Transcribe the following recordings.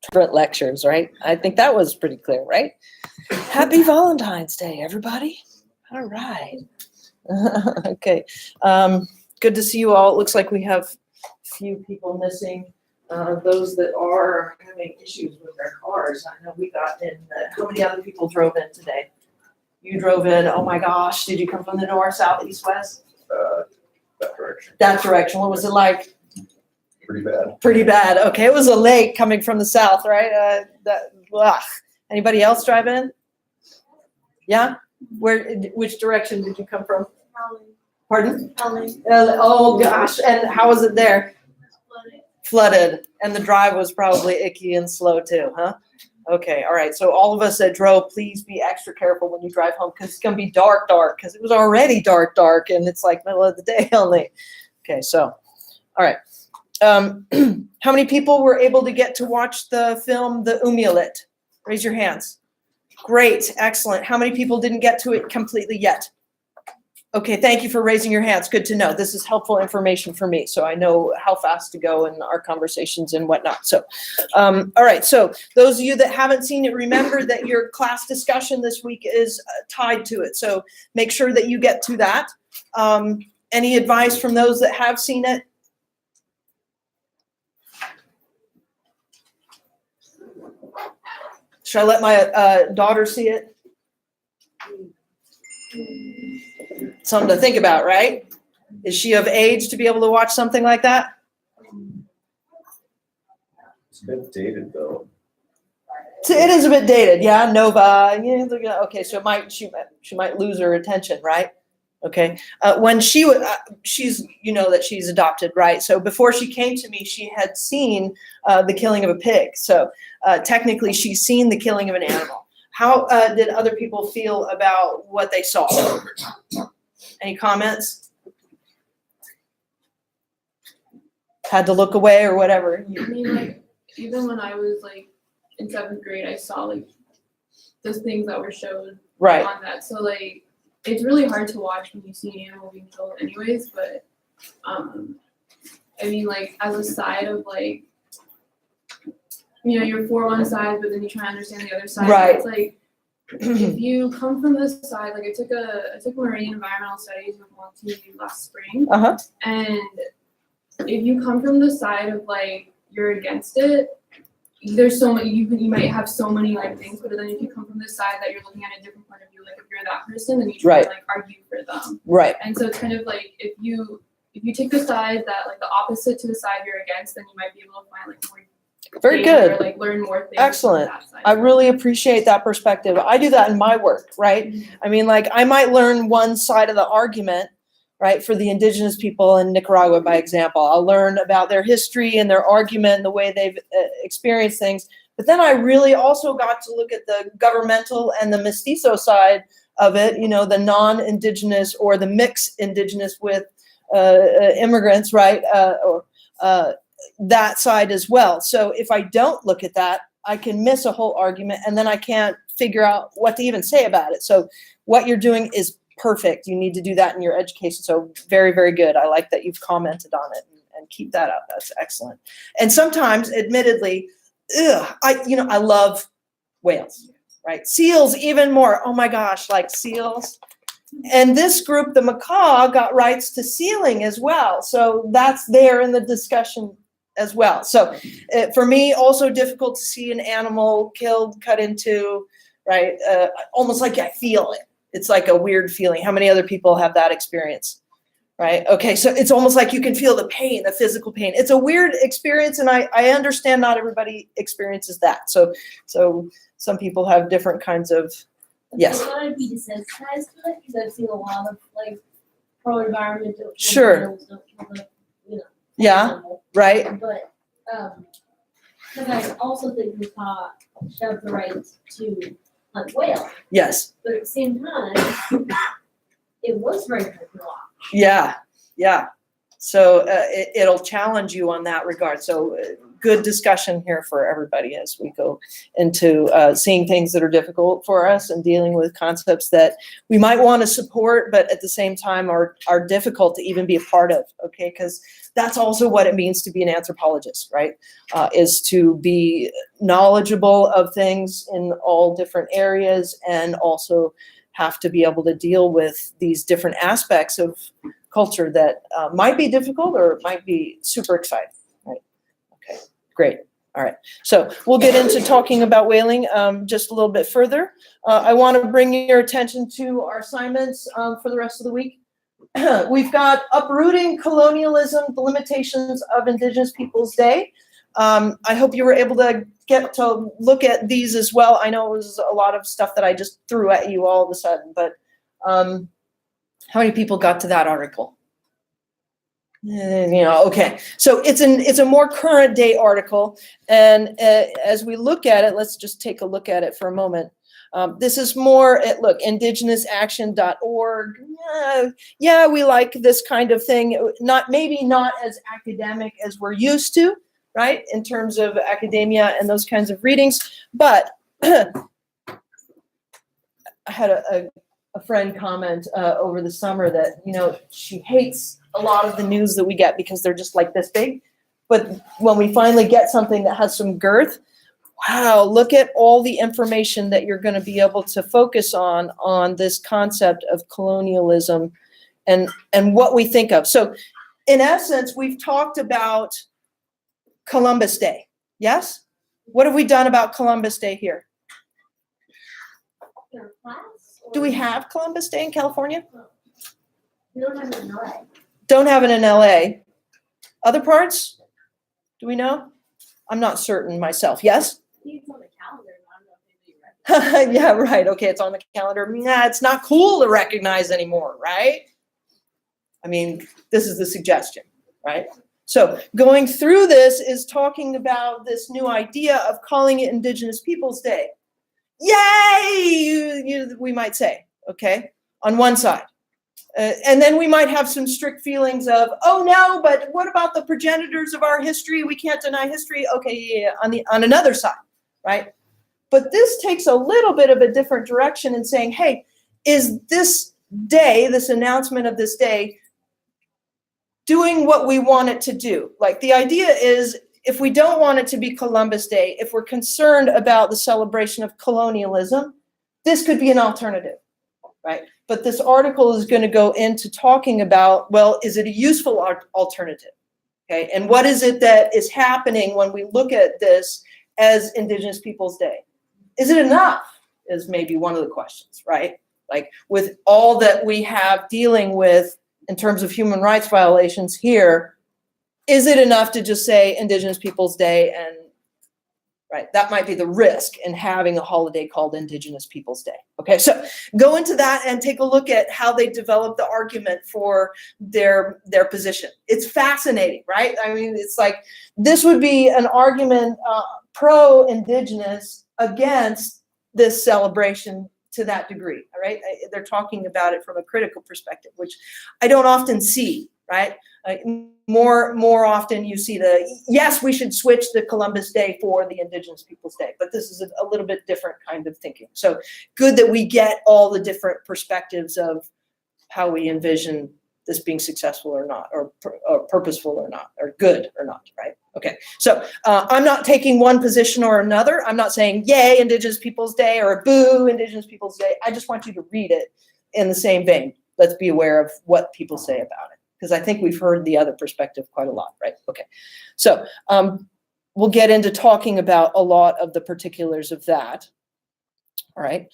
different lectures, right? I think that was pretty clear, right? Happy Valentine's Day, everybody. All right. Okay. Good to see you all. It looks like we have a few people missing. Those that are having issues with their cars. I know we got in. How many other people drove in today? You drove in. Oh my gosh. Did you come from the north, south, east, west? That direction. That direction. What was it like? Pretty bad. Pretty bad. Okay. It was a lake coming from the south, right? Anybody else drive in? Yeah? Which direction did you come from? Pardon? Oh gosh. And how was it there? Flooded. And the drive was probably icky and slow too, huh? Okay, all right. So all of us that drove, please be extra careful when you drive home because it's going to be dark, because it was already dark, and it's like middle of the day only. Okay, so, all right. How many people were able to get to watch the film, The Umulet? Raise your hands. Great, excellent. How many people didn't get to it completely yet? Okay, thank you for raising your hands. Good to know. This is helpful information for me, so I know how fast to go in our conversations and whatnot. So, all right. So those of you that haven't seen it, remember that your class discussion this week is tied to it. So make sure that you get to that. Any advice from those that have seen it? Should I let my daughter see it? Something to think about, right? Is she of age to be able to watch something like that? It's a bit dated though. It is a bit dated, yeah. Nova, yeah. Okay, so she might lose her attention, right? Okay. When she's that she's adopted, right? So before she came to me, she had seen the killing of a pig. So technically, she's seen the killing of an animal. How did other people feel about what they saw? Any comments? Had to look away or whatever. I mean, like, even when I was like in 7th grade, I saw like those things that were showed Right. on that. So like, it's really hard to watch when you see an animal being killed, anyways. But I mean, like, as a side of like, you're for one side, but then you try to understand the other side. Right. It's like, if you come from this side, like I took marine environmental studies with Monty last spring, and if you come from the side of like you're against it, there's so many you might have so many like things, but then if you come from this side that you're looking at a different point of view, like if you're that person, then you try to like argue for them. Right. And so it's kind of like if you take the side that like the opposite to the side you're against, then you might be able to find like more. Very good. Or, like, learn more things. Excellent. I really appreciate that perspective. I do that in my work, right? I mean, like, I might learn one side of the argument, right, for the indigenous people in Nicaragua, by example. I'll learn about their history and their argument and the way they've experienced things. But then I really also got to look at the governmental and the mestizo side of it, the non-indigenous or the mixed indigenous with immigrants, right, that side as well. So if I don't look at that, I can miss a whole argument and then I can't figure out what to even say about it. So what you're doing is perfect. You need to do that in your education. So very, very good. I like that you've commented on it and keep that up. That's excellent. And sometimes, admittedly, I love whales, right? Seals even more. Oh my gosh, like seals. And this group, the macaw, got rights to sealing as well. So that's there in the discussion as well. So for me, also difficult to see an animal killed, cut into, right? Almost like I feel it. It's like a weird feeling. How many other people have that experience, right? Okay, so it's almost like you can feel the pain, the physical pain. It's a weird experience, and I understand not everybody experiences that. So some people have different kinds of, yes. I want to be desensitized to it because I've seen a lot of like pro-environmental. Sure. Yeah. Right. But because I also think we have the right to hunt whale. Yes. But at the same time, it was very hard to watch. Yeah. So it'll challenge you on that regard. So good discussion here for everybody as we go into seeing things that are difficult for us and dealing with concepts that we might want to support, but at the same time are difficult to even be a part of, okay? Because that's also what it means to be an anthropologist, right? Is to be knowledgeable of things in all different areas and also have to be able to deal with these different aspects of culture that might be difficult or might be super exciting, right? Okay, great. All right, so we'll get into talking about whaling just a little bit further. I want to bring your attention to our assignments for the rest of the week. We've got Uprooting Colonialism, the Limitations of Indigenous Peoples Day. I hope you were able to get to look at these as well. I know it was a lot of stuff that I just threw at you all of a sudden, but how many people got to that article? Okay. So it's a more current day article, and as we look at it, let's just take a look at it for a moment. This is more at, look, indigenousaction.org. Yeah, we like this kind of thing. Maybe not as academic as we're used to, right? In terms of academia and those kinds of readings. But I had a friend comment over the summer that, she hates a lot of the news that we get because they're just like this big. But when we finally get something that has some girth, wow, look at all the information that you're going to be able to focus on this concept of colonialism and what we think of. So in essence, we've talked about Columbus Day. Yes? What have we done about Columbus Day here? Your class? Do we have Columbus Day in California? We don't have it in LA. Don't have it in LA. Other parts? Do we know? I'm not certain myself. Yes? It's on the calendar. I don't know if anybody recognizes it. Yeah, right. Okay, it's on the calendar. Nah, it's not cool to recognize anymore, right? I mean, this is the suggestion, right? So going through this is talking about this new idea of calling it Indigenous Peoples Day. Yay, we might say, okay, on one side. And then we might have some strict feelings of, oh no, but what about the progenitors of our history? We can't deny history. Okay, yeah, on another side, right? But this takes a little bit of a different direction in saying, hey, is this day, this announcement of this day, doing what we want it to do? Like, the idea is, if we don't want it to be Columbus Day, if we're concerned about the celebration of colonialism, this could be an alternative, right? But this article is going to go into talking about, well, is it a useful alternative? Okay, and what is it that is happening when we look at this as Indigenous Peoples Day? Is it enough? Is maybe one of the questions, right? Like, with all that we have dealing with in terms of human rights violations here, is it enough to just say Indigenous Peoples Day? And right, that might be the risk in having a holiday called Indigenous Peoples Day. Okay, so go into that and take a look at how they develop the argument for their position. It's fascinating, right? I mean, it's like, this would be an argument pro-Indigenous against this celebration to that degree, all right? They're talking about it from a critical perspective, which I don't often see, right? More often you see yes, we should switch the Columbus Day for the Indigenous Peoples Day, but this is a little bit different kind of thinking. So good that we get all the different perspectives of how we envision this being successful or not, or purposeful or not, or good or not, right? Okay, so I'm not taking one position or another. I'm not saying, yay, Indigenous Peoples Day, or boo, Indigenous Peoples Day. I just want you to read it in the same vein. Let's be aware of what people say about it, because I think we've heard the other perspective quite a lot, right? Okay, so we'll get into talking about a lot of the particulars of that. All right,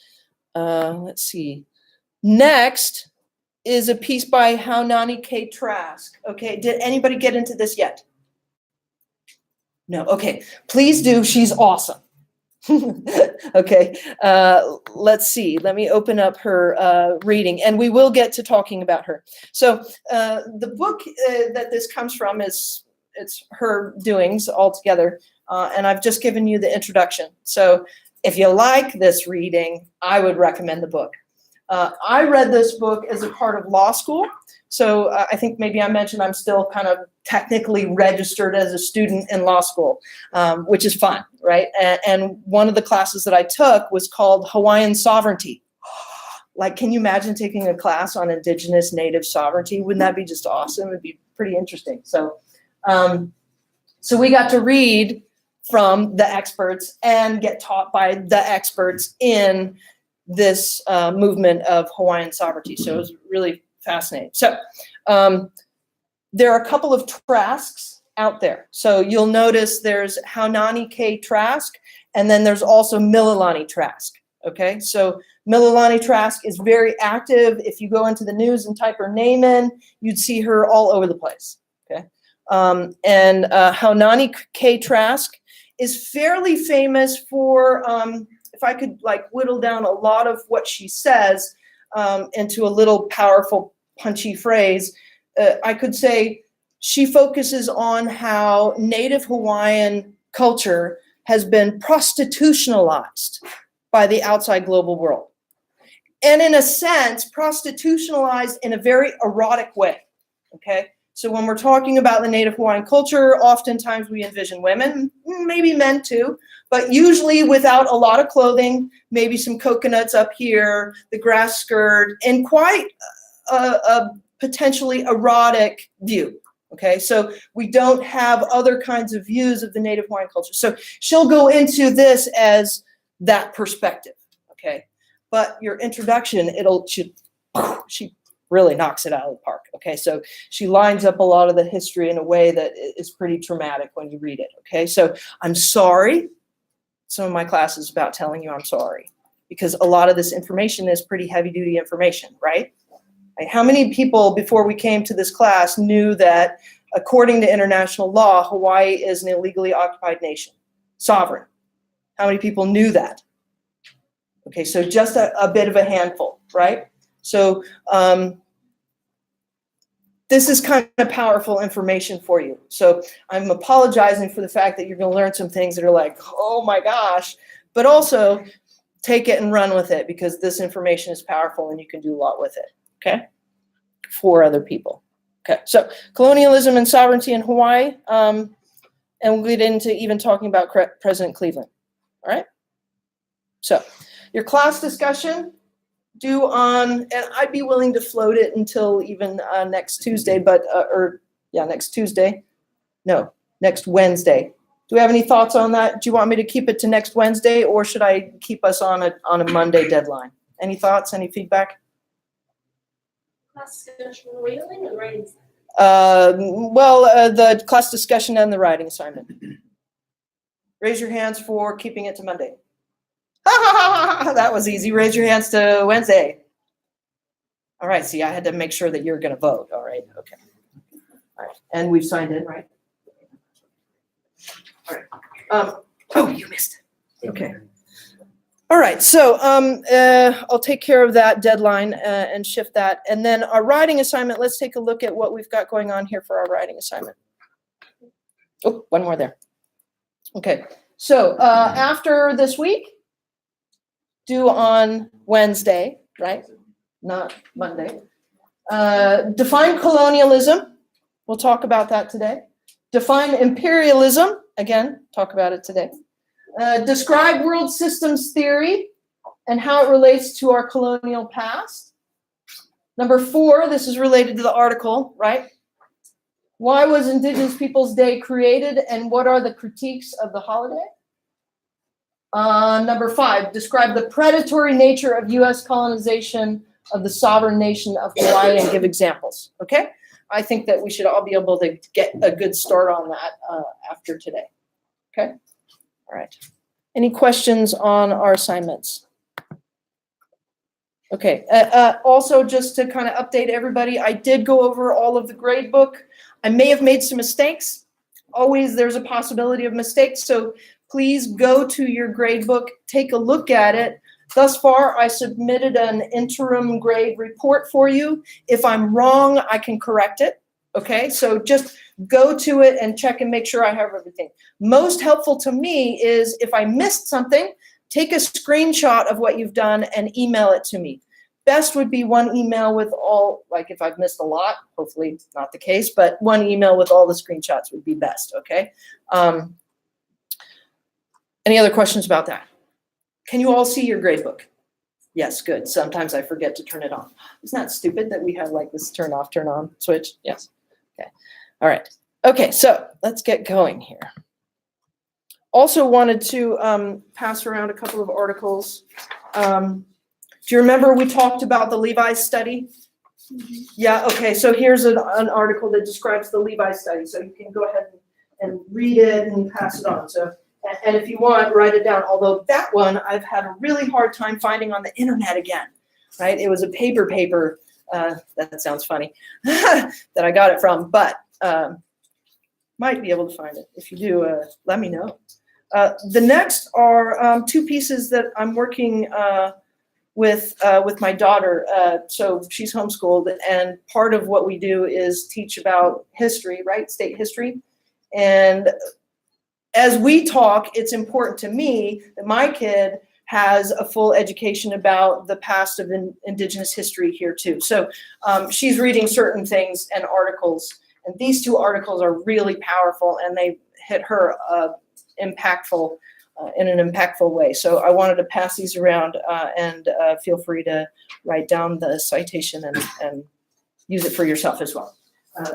let's see. Next is a piece by Haunani K. Trask. Okay, did anybody get into this yet? No, okay, please do, she's awesome. Okay, let's see, let me open up her reading, and we will get to talking about her. So the book that this comes from it's her doings altogether, and I've just given you the introduction. So if you like this reading, I would recommend the book. I read this book as a part of law school. So I think maybe I mentioned I'm still kind of technically registered as a student in law school, which is fun, right? And one of the classes that I took was called Hawaiian Sovereignty. Like, can you imagine taking a class on indigenous native sovereignty? Wouldn't that be just awesome? It'd be pretty interesting. So, so we got to read from the experts and get taught by the experts in this movement of Hawaiian sovereignty. So it was really fascinating. So there are a couple of Trasks out there. So you'll notice there's Haunani K. Trask, and then there's also Mililani Trask. Okay, so Mililani Trask is very active. If you go into the news and type her name in, you'd see her all over the place. Okay, and Haunani K. Trask is fairly famous for, if I could like whittle down a lot of what she says into a little powerful, punchy phrase, I could say she focuses on how Native Hawaiian culture has been prostitutionalized by the outside global world. And in a sense, prostitutionalized in a very erotic way, okay? So when we're talking about the Native Hawaiian culture, oftentimes we envision women, maybe men too, but usually without a lot of clothing, maybe some coconuts up here, the grass skirt, and quite a potentially erotic view, okay? So we don't have other kinds of views of the Native Hawaiian culture. So she'll go into this as that perspective, okay? But your introduction, she really knocks it out of the park, okay? So she lines up a lot of the history in a way that is pretty traumatic when you read it, okay? So I'm sorry. Some of my class is about telling you I'm sorry, because a lot of this information is pretty heavy-duty information, right? Like, how many people before we came to this class knew that according to international law, Hawaii is an illegally occupied nation, sovereign? How many people knew that? Okay, so just a bit of a handful, right? So this is kind of powerful information for you. So I'm apologizing for the fact that you're going to learn some things that are like, oh my gosh, but also take it and run with it, because this information is powerful and you can do a lot with it, okay? For other people. Okay, so colonialism and sovereignty in Hawaii, and we'll get into even talking about President Cleveland. All right, so your class discussion due on, and I'd be willing to float it until even next Tuesday, but, next Tuesday, no, next Wednesday. Do we have any thoughts on that? Do you want me to keep it to next Wednesday, or should I keep us on a Monday deadline? Any thoughts, any feedback? Class discussion, were you doing the writing? The class discussion and the writing assignment. Raise your hands for keeping it to Monday. That was easy. Raise your hands to Wednesday. All right. See, I had to make sure that you're going to vote. All right. Okay. All right. And we've signed in, right? All right. Oh, you missed it. Okay. All right. So I'll take care of that deadline and shift that. And then our writing assignment, let's take a look at what we've got going on here for our writing assignment. Oh, one more there. Okay. So after this week, due on Wednesday, right? Not Monday. Define colonialism. We'll talk about that today. Define imperialism. Again, talk about it today. Describe world systems theory and how it relates to our colonial past. Number 4, this is related to the article, right? Why was Indigenous Peoples Day created, and what are the critiques of the holiday? Number 5, describe the predatory nature of U.S. colonization of the sovereign nation of Hawaii and give examples, okay? I think that we should all be able to get a good start on that after today, okay? All right. Any questions on our assignments? Okay. Also, just to kind of update everybody, I did go over all of the grade book. I may have made some mistakes. Always there's a possibility of mistakes. So please go to your grade book, take a look at it. Thus far, I submitted an interim grade report for you. If I'm wrong, I can correct it. Okay, so just go to it and check and make sure I have everything. Most helpful to me is if I missed something, take a screenshot of what you've done and email it to me. best would be one email with all, like if I've missed a lot, hopefully it's not the case, but one email with all the screenshots would be best, okay? Any other questions about that? Can you all see your gradebook? Yes, good. Sometimes I forget to turn it on. Isn't that stupid that we have like this turn off, turn on switch? Yes. Okay. All right. Okay, so let's get going here. Also wanted to pass around a couple of articles. Do you remember we talked about the Levi study? Yeah, okay, so here's an article that describes the Levi study. So you can go ahead and read it and pass it on. So, and if you want, write it down. Although that one I've had a really hard time finding on the internet again, right? It was a paper, that sounds funny, that I got it from, but might be able to find it. If you do, let me know. The next are two pieces that I'm working with my daughter. So she's homeschooled, and part of what we do is teach about history, right? State history. And as we talk, it's important to me that my kid has a full education about the past of Indigenous history here too. So she's reading certain things and articles, and these two articles are really powerful, and they hit her impactful in an impactful way. So I wanted to pass these around, and feel free to write down the citation and use it for yourself as well.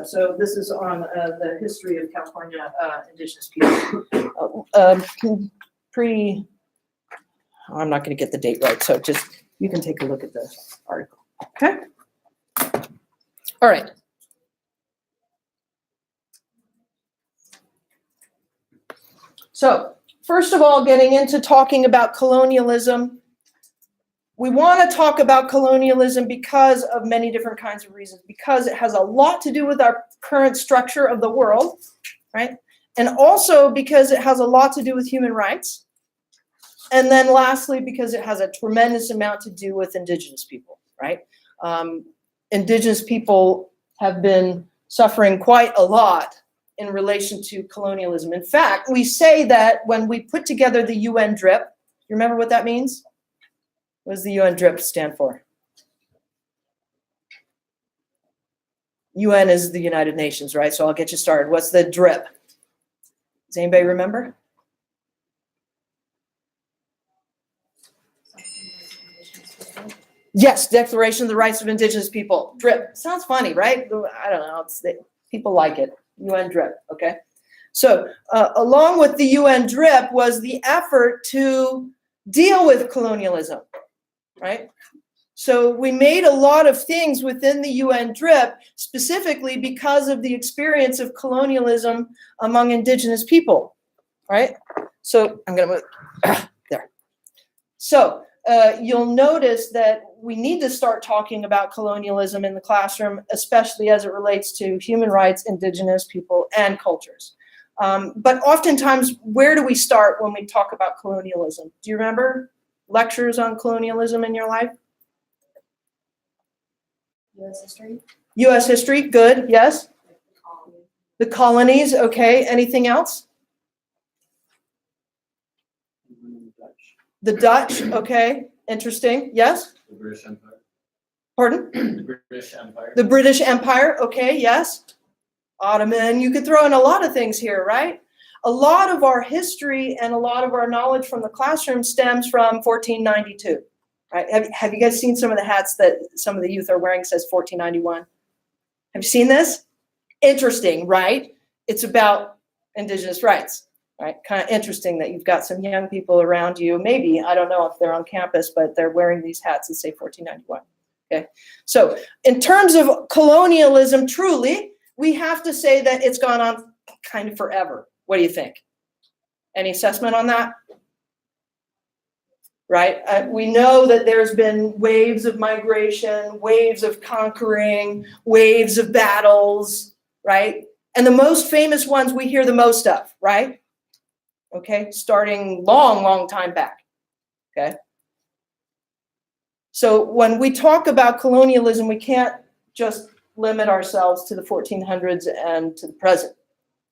So this is on the history of California Indigenous people. Pretty, I'm not going to get the date right, so just, you can take a look at the article, okay? All right. So first of all, getting into talking about colonialism, we want to talk about colonialism because of many different kinds of reasons, because it has a lot to do with our current structure of the world, right? And also because it has a lot to do with human rights. And then lastly, because it has a tremendous amount to do with Indigenous people, right? Indigenous people have been suffering quite a lot in relation to colonialism. In fact, we say that when we put together the UN DRIP, you remember what that means? What does the UN DRIP stand for? UN is the United Nations, right? So I'll get you started. What's the DRIP? Does anybody remember? Yes, Declaration of the Rights of Indigenous People. DRIP. Sounds funny, right? I don't know. People like it. UN DRIP, okay? So along with the UN DRIP was the effort to deal with colonialism, right? So we made a lot of things within the UN DRIP specifically because of the experience of colonialism among Indigenous people, right? So I'm going to move there. So you'll notice that we need to start talking about colonialism in the classroom, especially as it relates to human rights, Indigenous people, and cultures. But oftentimes, where do we start when we talk about colonialism? Do you remember lectures on colonialism in your life? U.S. history. U.S. history, good, yes. The colonies, okay. Anything else? The Dutch, okay. Interesting, yes? The British Empire. Pardon? The British Empire. The British Empire, okay, yes. Ottoman, you could throw in a lot of things here, right? A lot of our history and a lot of our knowledge from the classroom stems from 1492, right? Have you guys seen some of the hats that some of the youth are wearing says 1491? Have you seen this? Interesting, right? It's about Indigenous rights, right? Kind of interesting that you've got some young people around you. Maybe, I don't know if they're on campus, but they're wearing these hats that say 1491, okay? So in terms of colonialism, truly, we have to say that it's gone on kind of forever. What do you think? Any assessment on that? Right? We know that there's been waves of migration, waves of conquering, waves of battles, right? And the most famous ones we hear the most of, right? Okay, starting long time back, okay? So when we talk about colonialism, we can't just limit ourselves to the 1400s and to the present,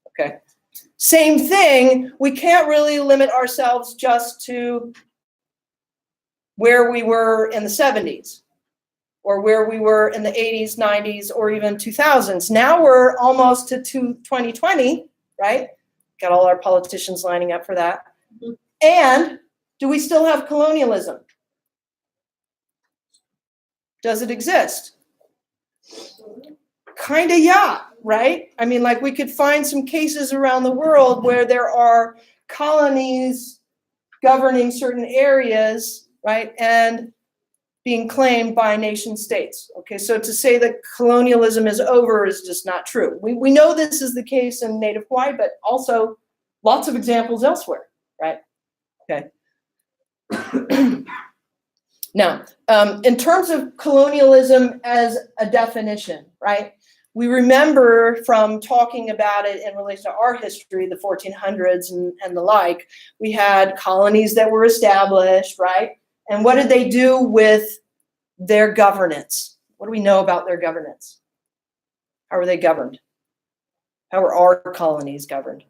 okay? Same thing, we can't really limit ourselves just to where we were in the 70s, or where we were in the 80s, 90s, or even 2000s. Now we're almost to 2020, right? Got all our politicians lining up for that. Mhm. And do we still have colonialism? Does it exist? Kind of, yeah, right? I mean, like we could find some cases around the world where there are colonies governing certain areas, right? And being claimed by nation states. Okay, so to say that colonialism is over is just not true. We know this is the case in Native Hawaii, but also lots of examples elsewhere, right? Okay. Now, in terms of colonialism as a definition, right? We remember from talking about it in relation to our history, the 1400s and the like, we had colonies that were established, right? And what did they do with their governance? What do we know about their governance? How were they governed? How were our colonies governed?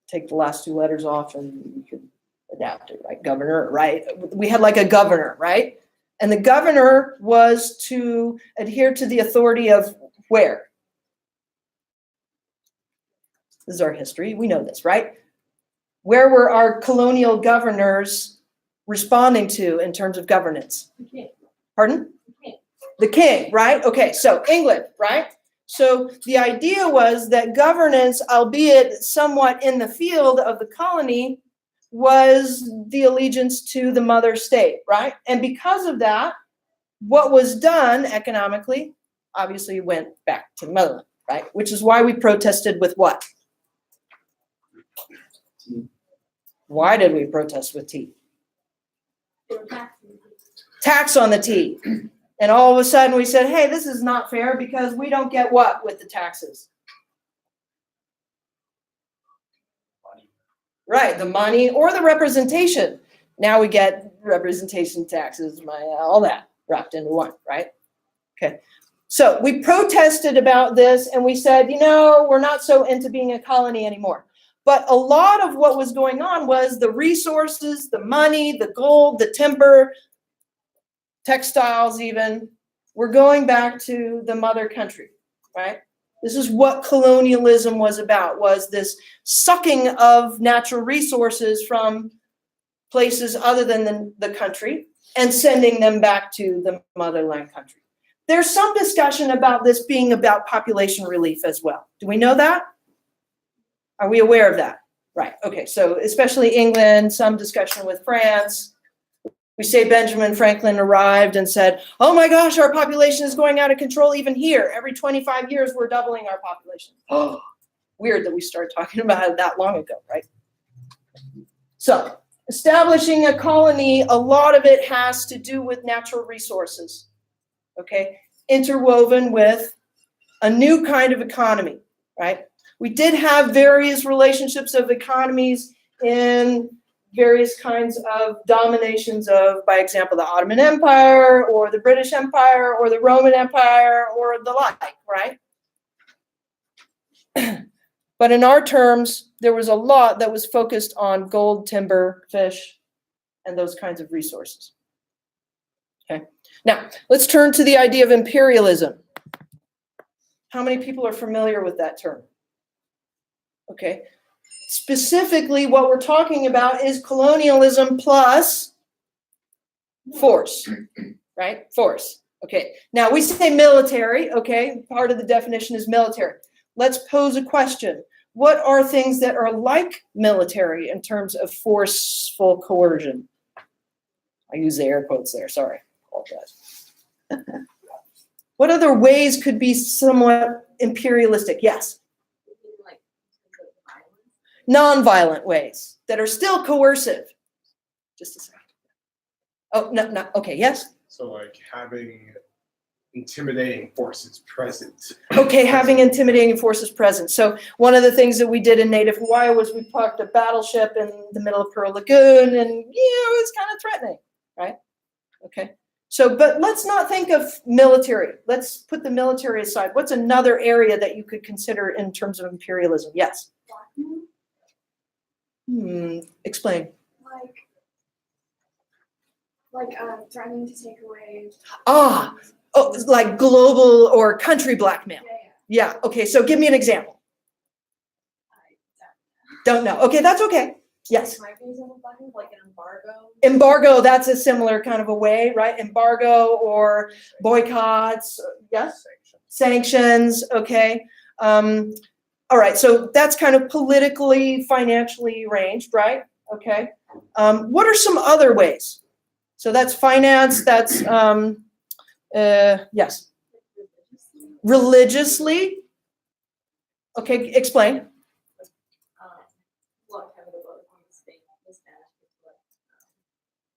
Take the last two letters off and you could adapt it, right? Governor, right? We had like a governor, right? And the governor was to adhere to the authority of where? This is our history. We know this, right? Where were our colonial governors responding to in terms of governance? Okay. Pardon? Okay. The king, right? Okay, so England, right? So the idea was that governance, albeit somewhat in the field of the colony, was the allegiance to the mother state, right? And because of that, what was done economically, obviously went back to the motherland, right? Which is why we protested with what? Why did we protest with tea? They were taxing. Tax on the tea. And all of a sudden we said, hey, this is not fair because we don't get what with the taxes? Money. Right, the money or the representation. Now we get representation taxes, all that wrapped into one, right? Okay. So we protested about this and we said, you know, we're not so into being a colony anymore. But a lot of what was going on was the resources, the money, the gold, the timber, textiles even, were going back to the mother country, right? This is what colonialism was about, was this sucking of natural resources from places other than the country and sending them back to the motherland country. There's some discussion about this being about population relief as well. Do we know that? Are we aware of that? Right, okay, so especially England, some discussion with France. We say Benjamin Franklin arrived and said, oh my gosh, our population is going out of control even here. Every 25 years, we're doubling our population. Oh, weird that we started talking about it that long ago, right? So, establishing a colony, a lot of it has to do with natural resources, okay? Interwoven with a new kind of economy, right? We did have various relationships of economies in various kinds of dominations of, by example, the Ottoman Empire or the British Empire or the Roman Empire or the like, right? But in our terms, there was a lot that was focused on gold, timber, fish, and those kinds of resources. Okay. Now, let's turn to the idea of imperialism. How many people are familiar with that term? Okay. Specifically, what we're talking about is colonialism plus force, right? Force. Okay. Now, we say military, okay? Part of the definition is military. Let's pose a question. What are things that are like military in terms of forceful coercion? I use the air quotes there, sorry. Apologize. What other ways could be somewhat imperialistic? Yes? Like, Non-violent ways that are still coercive. Just a second. Oh, no, okay, yes? So like having intimidating forces present. Okay, having intimidating forces present. So one of the things that we did in Native Hawaii was we parked a battleship in the middle of Pearl Lagoon, and it was kind of threatening, right? Okay. So, but let's not think of military. Let's put the military aside. What's another area that you could consider in terms of imperialism? Yes. Explain. Like Like threatening to take away. Oh, like global or country blackmail. Yeah. Yeah, okay, so give me an example. Don't know. Okay, that's okay. Yes. Might be example blackmail, like an embargo. Embargo, that's a similar kind of a way, right? Embargo or boycotts, yes? Sanctions, okay. All right, so that's kind of politically, financially arranged, right? Okay. What are some other ways? So that's finance, that's, yes. Religiously? Okay, explain. A long time ago, when Spain was Spanish,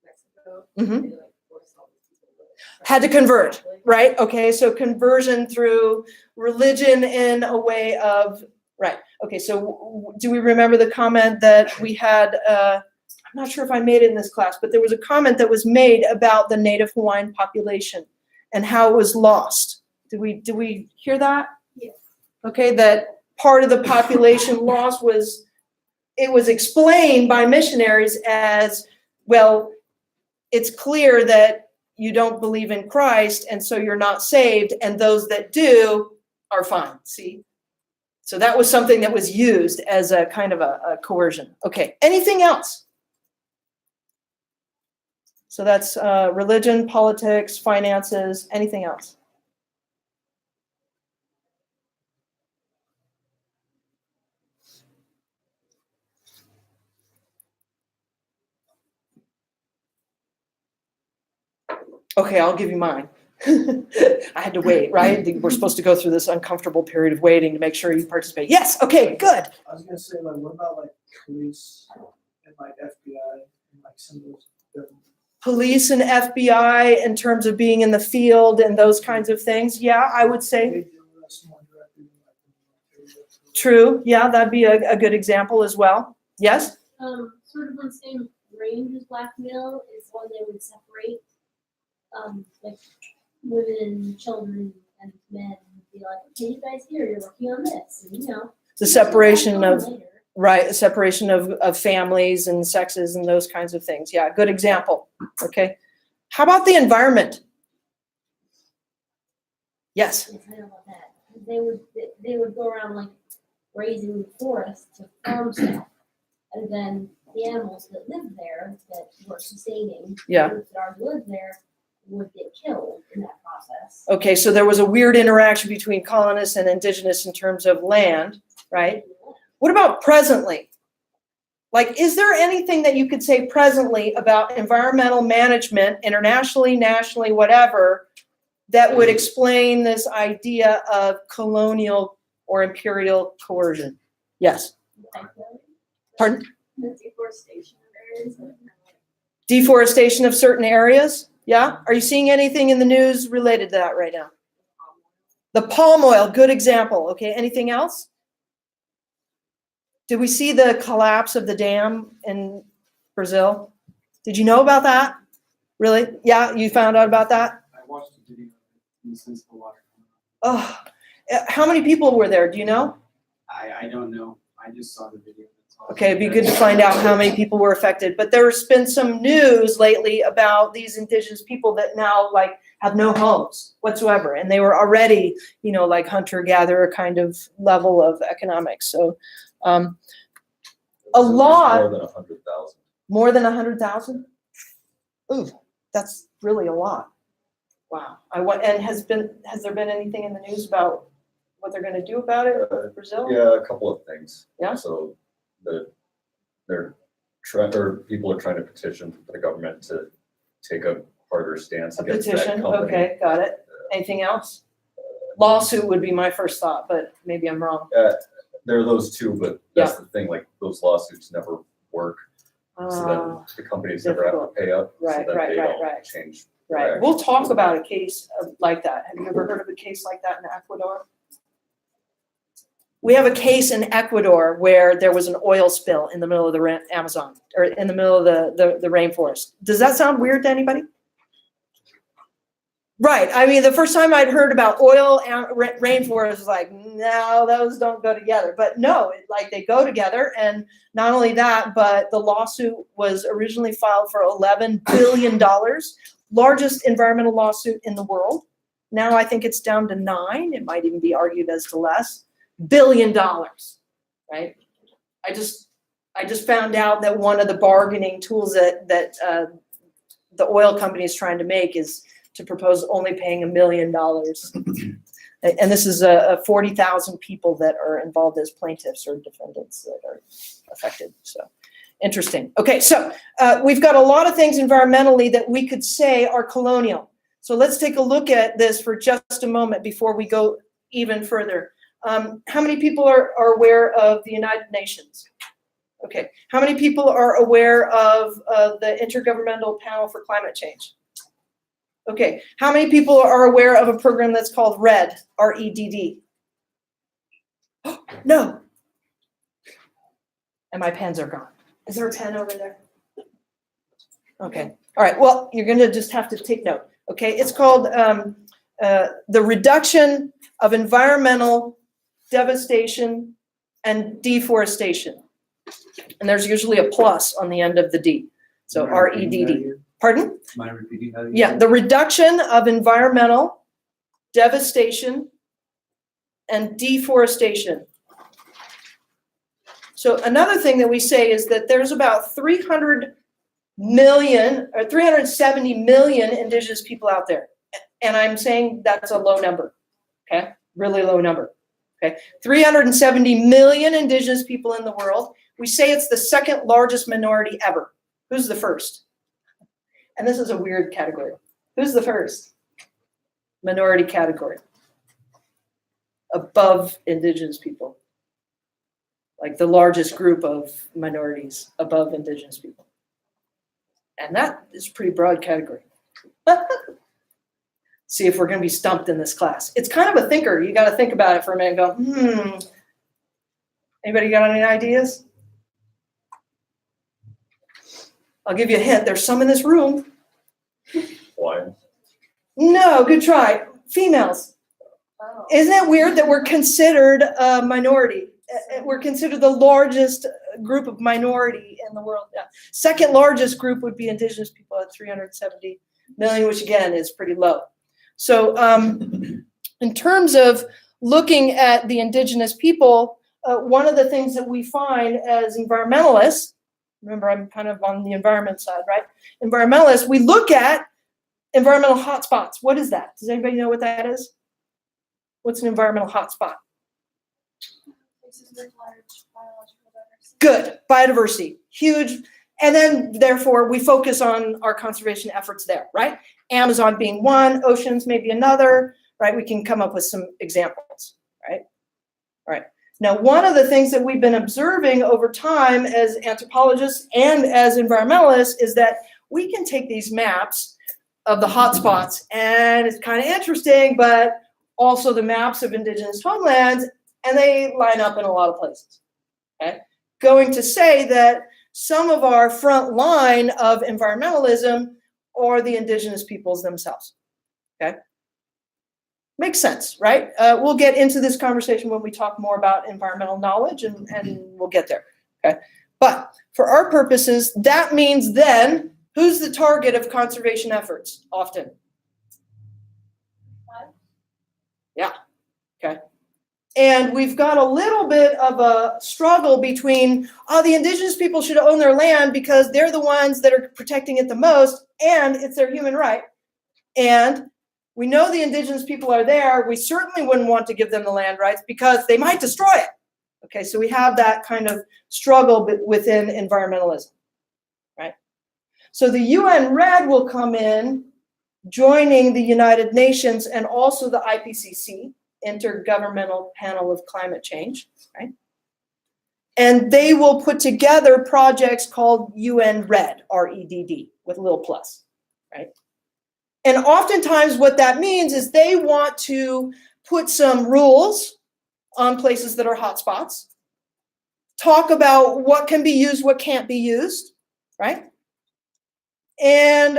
Mexico, Mhm. they like forced all these people to Had to convert, right? Okay, so conversion through religion in a way of, right. Okay, so do we remember the comment that we had, I'm not sure if I made it in this class, but there was a comment that was made about the Native Hawaiian population and how it was lost. Did we hear that? Yes. Okay, that part of the population loss was, it was explained by missionaries as, well, it's clear that you don't believe in Christ, and so you're not saved, and those that do are fine, see? So that was something that was used as a kind of a coercion. Okay, anything else? So that's religion, politics, finances, anything else? Okay, I'll give you mine. I had to wait, right? We're supposed to go through this uncomfortable period of waiting to make sure you participate. Yes, okay, good. I was gonna say, like, what about like police and like FBI and like some of those government? Police and FBI in terms of being in the field and those kinds of things. Yeah, I would They say deal with us more directly than like the military does. true. Yeah, that'd be a good example as well. Yes? Sort of on the same range as blackmail is when they would separate, like women, children, and men would be like, okay, you guys here, you're working on this, and you know. The separation you'll of, come later. right, a separation of families and sexes and those kinds of things. Yeah, good example. Okay. How about the environment? Yes. Yes, I know about that. They would go around like raising forests to farm stuff, and then the animals that live there that were sustaining Yeah. groups that already lived there would get killed in that process. Okay, so there was a weird interaction between colonists and indigenous in terms of land, right? What about presently? Like, is there anything that you could say presently about environmental management, internationally, nationally, whatever, that would explain this idea of colonial or imperial coercion? Yes. Pardon? The deforestation of areas. Deforestation of certain areas? Yeah? Are you seeing anything in the news related to that right now? The palm oil, good example. Okay, anything else? Did we see the collapse of the dam in Brazil? Did you know about that? Really? Yeah, you found out about that? I watched the video and since the water. Oh, how many people were there? Do you know? I don't know. I just saw the video. That's all. Okay, it'd be good to find out how many people were affected. But there's been some news lately about these indigenous people that now like have no homes whatsoever. And they were already, you know, like hunter-gatherer kind of level of economics. So a lot. More than 100,000. More than 100,000? Ooh, that's really a lot. Wow. And has there been anything in the news about what they're going to do about it with Brazil? Yeah, a couple of things. Yeah. So people are trying to petition for the government to take a harder stance A against petition, that company. okay, got it. Anything else? Lawsuit would be my first thought, but maybe I'm wrong. There are those two, but that's the thing, like those lawsuits never work. So Uh, then the companies never have to pay up. Right, so then right, they right, don't right. change. Right, we'll talk about a case like that. Have you ever heard of a case like that in Ecuador? We have a case in Ecuador where there was an oil spill in the middle of the Amazon, or in the middle of the rainforest. Does that sound weird to anybody? Right. I mean, the first time I'd heard about oil and rainforest was like, no, those don't go together. But no, like they go together. And not only that, but the lawsuit was originally filed for $11 billion, largest environmental lawsuit in the world. Now I think it's down to 9. It might even be argued as to less. $1 billion, right? I just found out that one of the bargaining tools that the oil company is trying to make is to propose only paying $1 million. And this is 40,000 people that are involved as plaintiffs or defendants that are affected. So interesting. Okay, so we've got a lot of things environmentally that we could say are colonial. So let's take a look at this for just a moment before we go even further. How many people are aware of the United Nations? Okay, how many people are aware of the Intergovernmental Panel for Climate Change? Okay, how many people are aware of a program that's called REDD, R-E-D-D? Oh, no. And my pens are gone. Is there a pen over there? Okay, all right, well, you're gonna just have to take note. Okay, it's called the Reduction of Environmental Devastation and Deforestation. And there's usually a plus on the end of the D. So R-E-D-D. Pardon? Mind repeating that again? Yeah, the reduction of environmental devastation and deforestation. So another thing that we say is that there's about 300 million or 370 million indigenous people out there. And I'm saying that's a low number, okay? Really low number, okay? 370 million indigenous people in the world. We say it's the second largest minority ever. Who's the first? And this is a weird category. Who's the first? Minority category. Above indigenous people. Like the largest group of minorities above indigenous people. And that is a pretty broad category. See if we're going to be stumped in this class. It's kind of a thinker. You got to think about it for a minute and go, Anybody got any ideas? I'll give you a hint. There's some in this room. Why? No, good try. Females. Oh. Isn't it weird that we're considered a minority? We're considered the largest group of minority in the world. Yeah. Second largest group would be indigenous people at 370 million, which again is pretty low. So in terms of looking at the indigenous people, one of the things that we find as environmentalists, remember I'm kind of on the environment side, right? Environmentalists, we look at environmental hotspots. What is that? Does anybody know what that is? What's an environmental hotspot? Places with large biological diversity. Good, biodiversity, huge. And then therefore we focus on our conservation efforts there, right? Amazon being one, oceans maybe another, right? We can come up with some examples, right? All right. Now, one of the things that we've been observing over time as anthropologists and as environmentalists is that we can take these maps of the hotspots, and it's kind of interesting, but also the maps of indigenous homelands, and they line up in a lot of places, okay? Going to say that some of our front line of environmentalism are the indigenous peoples themselves, okay? Makes sense, right? We'll get into this conversation when we talk more about environmental knowledge, and we'll get there, okay? But for our purposes, that means then, who's the target of conservation efforts often? Yeah, okay. And we've got a little bit of a struggle between, the indigenous people should own their land because they're the ones that are protecting it the most, and it's their human right. And we know the indigenous people are there. We certainly wouldn't want to give them the land rights because they might destroy it. Okay, so we have that kind of struggle within environmentalism, right? So the UN REDD will come in, joining the United Nations and also the IPCC, Intergovernmental Panel of Climate Change, right? And they will put together projects called UN REDD, R-E-D-D, with a little plus, right? And oftentimes what that means is they want to put some rules on places that are hotspots, talk about what can be used, what can't be used, right? And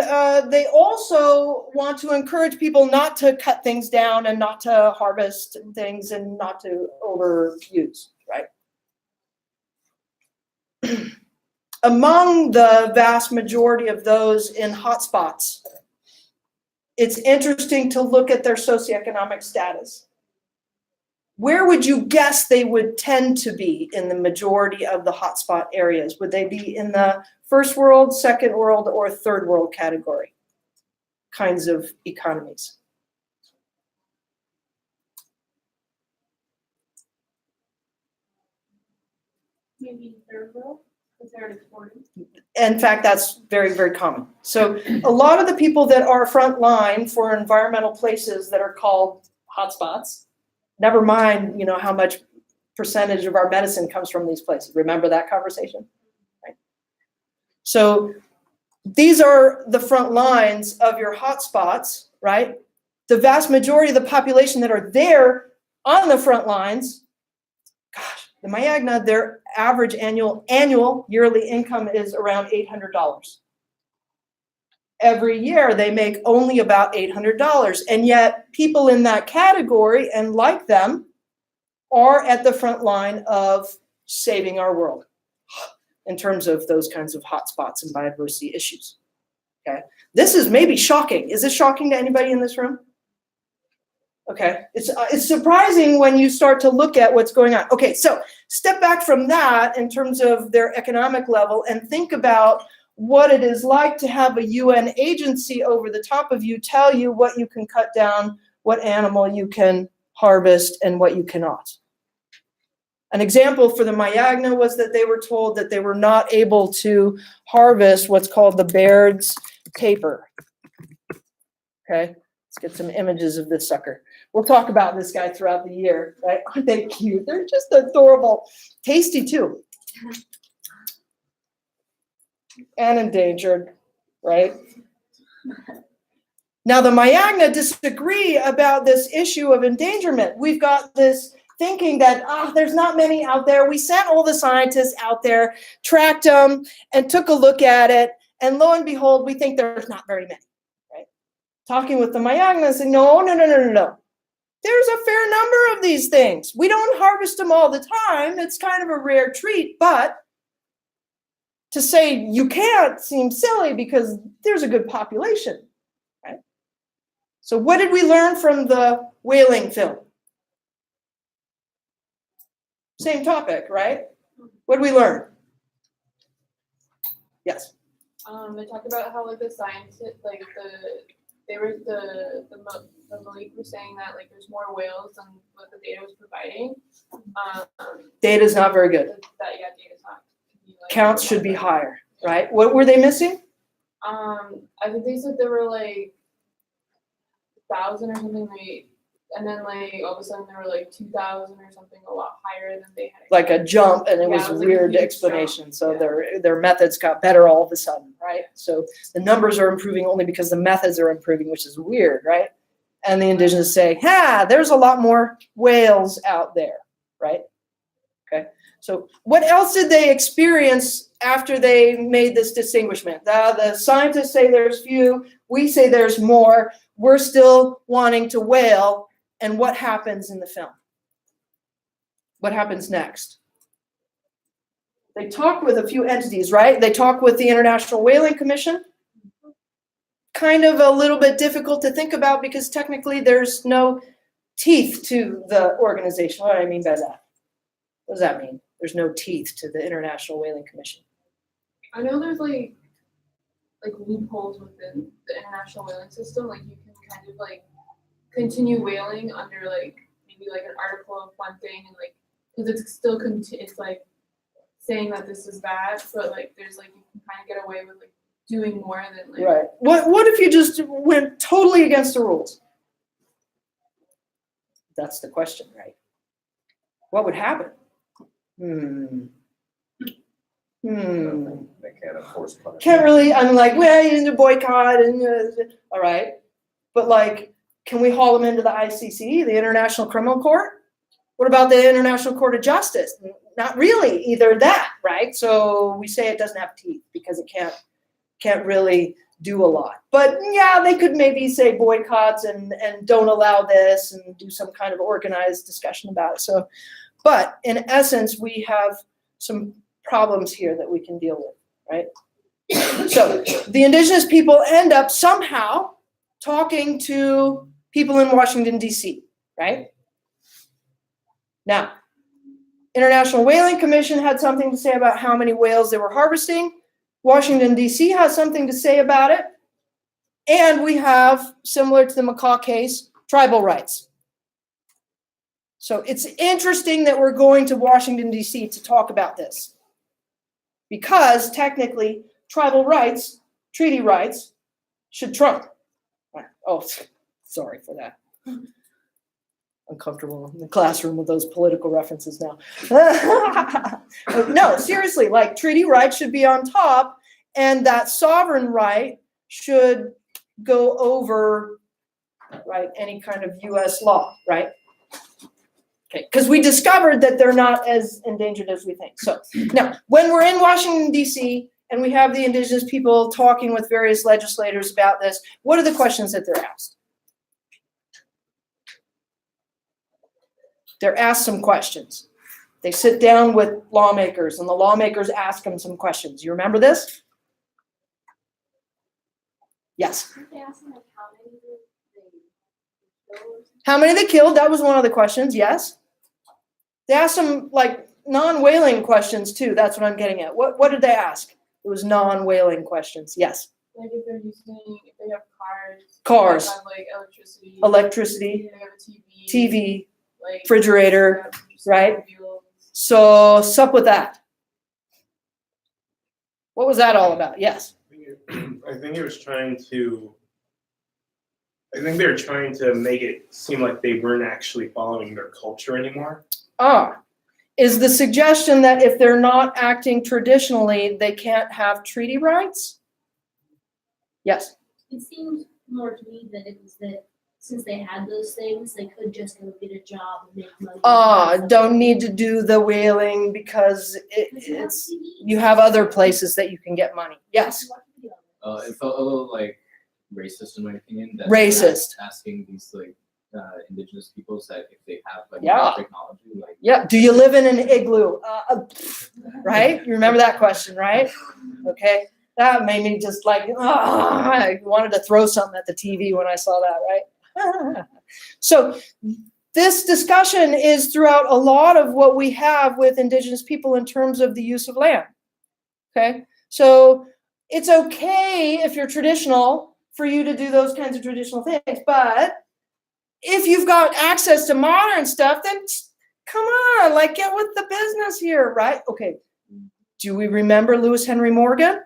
they also want to encourage people not to cut things down and not to harvest things and not to overuse, right? Among the vast majority of those in hotspots, it's interesting to look at their socioeconomic status. Where would you guess they would tend to be in the majority of the hotspot areas? Would they be in the first world, second world, or third world category kinds of economies? Maybe third world, because they're exporting. In fact, that's very, very common. So a lot of the people that are frontline for environmental places that are called hotspots, never mind, you know, how much percentage of our medicine comes from these places. Remember that conversation? Right. So these are the front lines of your hotspots, right? The vast majority of the population that are there on the front lines, gosh, the Mayagna, their average annual yearly income is around $800. Every year they make only about $800, and yet people in that category and like them are at the front line of saving our world in terms of those kinds of hotspots and biodiversity issues. Okay, this is maybe shocking. Is this shocking to anybody in this room? Okay, it's surprising when you start to look at what's going on. Okay, so step back from that in terms of their economic level and think about what it is like to have a UN agency over the top of you tell you what you can cut down, what animal you can harvest, and what you cannot. An example for the Mayagna was that they were told that they were not able to harvest what's called the Baird's tapir. Okay, let's get some images of this sucker. We'll talk about this guy throughout the year, right? Aren't they cute? They're just adorable. Tasty too. And endangered, right? Now the Mayagna disagree about this issue of endangerment. We've got this thinking that, there's not many out there. We sent all the scientists out there, tracked them, and took a look at it, and lo and behold, we think there's not very many, right? Talking with the Mayagna, saying, no. There's a fair number of these things. We don't harvest them all the time. It's kind of a rare treat, but to say you can't seems silly because there's a good population, right? So what did we learn from the whaling film? Same topic, right? What did we learn? Yes. They talked about how like the scientists, like the Malik was saying that like there's more whales than what the data was providing. Data's not very good. Data's not. Counts should be higher, right? What were they missing? I think they said there were like 1,000 or something, and then like all of a sudden there were like 2,000 or something, a lot higher than they had. Like a jump, and it was a like weird huge explanation. jump. So their methods got better all of a sudden, right? So the numbers are improving only because the methods are improving, which is weird, right? And the indigenous say, there's a lot more whales out there, right? Okay. So what else did they experience after they made this distinguishment? The scientists say there's few, we say there's more, we're still wanting to whale, and what happens in the film? What happens next? They talk with a few entities, right? They talk with the International Whaling Commission. Kind of a little bit difficult to think about because technically there's no teeth to the organization. What do I mean by that? What does that mean? There's no teeth to the International Whaling Commission. I know there's like loopholes within the international whaling system. Like you can kind of like continue whaling under like maybe like an article of one thing, and like because it's still it's like saying that this is bad, but like there's like you can kind of get away with like doing more than like. Right. What if you just went totally against the rules? That's the question, right? What would happen? They can't enforce punishment. Can't really. I'm like, well, you need to boycott, and all right, but like, can we haul them into the ICC, the International Criminal Court? What about the International Court of Justice? Not really, either that, right? So we say it doesn't have teeth because it can't really do a lot. But yeah, they could maybe say boycotts and don't allow this and do some kind of organized discussion about it. So, but in essence, we have some problems here that we can deal with, right? So the indigenous people end up somehow talking to people in Washington, D.C., right? Now, International Whaling Commission had something to say about how many whales they were harvesting. Washington, D.C. has something to say about it. And we have, similar to the macaw case, tribal rights. So it's interesting that we're going to Washington, D.C. to talk about this. Because technically, tribal rights, treaty rights, should trump. Oh, sorry for that. Uncomfortable in the classroom with those political references now. No, seriously, like treaty rights should be on top, and that sovereign right should go over, right, any kind of U.S. law, right? Okay, because we discovered that they're not as endangered as we think. So now, when we're in Washington, D.C., and we have the indigenous people talking with various legislators about this, what are the questions that they're asked? They're asked some questions. They sit down with lawmakers, and the lawmakers ask them some questions. You remember this? Yes. Did they ask them, like, how many they killed or something? How many they killed? That was one of the questions, yes. They asked some, like, non-whaling questions, too. That's what I'm getting at. What did they ask? It was non-whaling questions, yes. Like if they're using, if they have cars. Cars. They have like electricity. Electricity, They have a TV, like refrigerator, right? automobiles. So, what's up with that? What was that all about? Yes. I think they were trying to make it seem like they weren't actually following their culture anymore. Is the suggestion that if they're not acting traditionally, they can't have treaty rights? Yes. It seemed more to me that it was that since they had those things, they could just go get a job and make money. Don't need to do the whaling because it's you have other places that you can get money. Yes. It felt a little like racist in my opinion. That Racist. Asking these like indigenous peoples that if they have like Yeah. technology, like Yeah. Do you live in an igloo? Right? You remember that question, right? Okay. That made me just like, I wanted to throw something at the TV when I saw that, right? So this discussion is throughout a lot of what we have with indigenous people in terms of the use of land. Okay. So it's okay if you're traditional for you to do those kinds of traditional things, but if you've got access to modern stuff, then come on, like get with the business here, right? Okay. Do we remember Lewis Henry Morgan?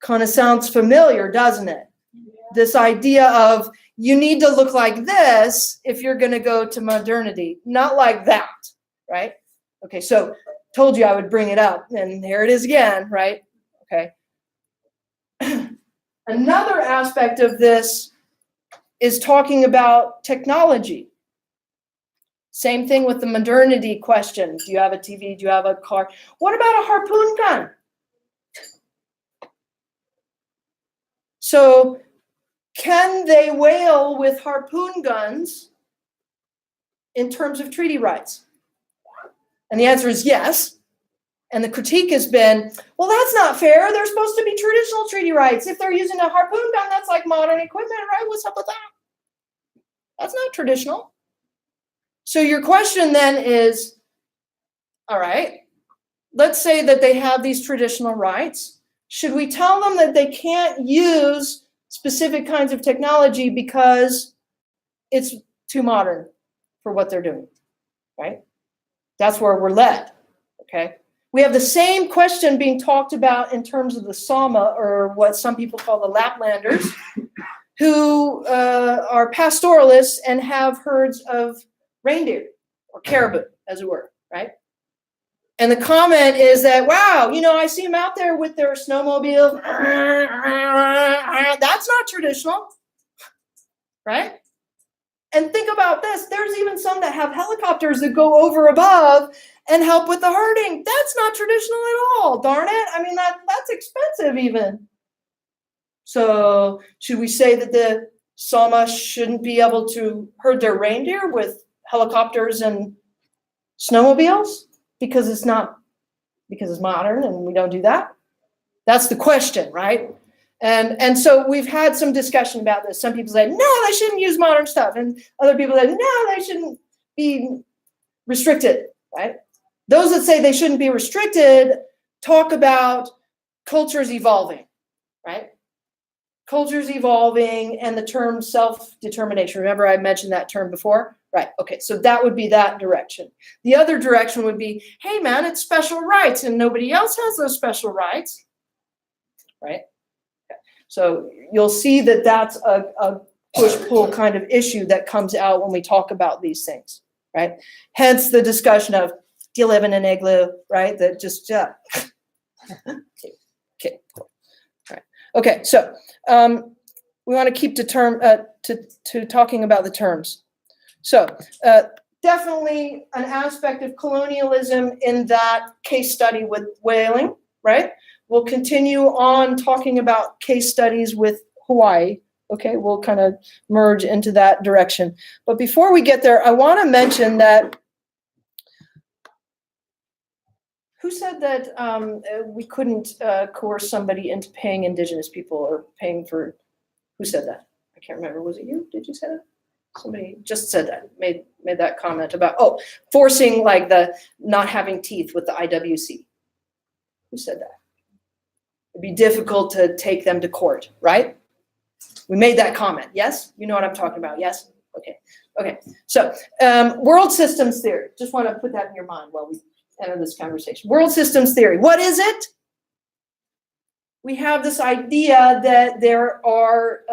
Kind of sounds familiar, doesn't it? Yeah. This idea of you need to look like this if you're going to go to modernity, not like that, right? Okay, so told you I would bring it up, and here it is again, right? Okay. Another aspect of this is talking about technology. Same thing with the modernity question. Do you have a TV? Do you have a car? What about a harpoon gun? So can they whale with harpoon guns in terms of treaty rights? And the answer is yes. And the critique has been, well, that's not fair. They're supposed to be traditional treaty rights. If they're using a harpoon gun, that's like modern equipment, right? What's up with that? That's not traditional. So your question then is, all right, let's say that they have these traditional rights. Should we tell them that they can't use specific kinds of technology because it's too modern for what they're doing, right? That's where we're led, okay? We have the same question being talked about in terms of the Sama, or what some people call the Laplanders, who are pastoralists and have herds of reindeer, or caribou, as it were, right? And the comment is that, wow, you know, I see them out there with their snowmobile. That's not traditional, right? And think about this. There's even some that have helicopters that go over above and help with the herding. That's not traditional at all, darn it. I mean, that's expensive even. So should we say that the Sama shouldn't be able to herd their reindeer with helicopters and snowmobiles because it's modern and we don't do that? That's the question, right? And so we've had some discussion about this. Some people say, no, they shouldn't use modern stuff. And other people say, no, they shouldn't be restricted, right? Those that say they shouldn't be restricted talk about cultures evolving, right? Cultures evolving and the term self-determination. Remember I mentioned that term before? Right, okay, so that would be that direction. The other direction would be, hey man, it's special rights and nobody else has those special rights, right? Okay. So you'll see that that's a push-pull kind of issue that comes out when we talk about these things, right? Hence the discussion of, do you live in an igloo, right? That just, okay, cool. All right. Okay, so we want to keep to talking about the terms. So definitely an aspect of colonialism in that case study with whaling, right? We'll continue on talking about case studies with Hawaii. Okay, we'll kind of merge into that direction. But before we get there, I want to mention that who said that we couldn't coerce somebody into paying Indigenous people or paying for, who said that? I can't remember. Was it you? Did you say that? Somebody just said that, made that comment about, forcing like the not having teeth with the IWC. Who said that? It'd be difficult to take them to court, right? We made that comment, yes? You know what I'm talking about, yes? Okay. So world systems theory. Just want to put that in your mind while we enter this conversation. World systems theory. What is it? We have this idea that there are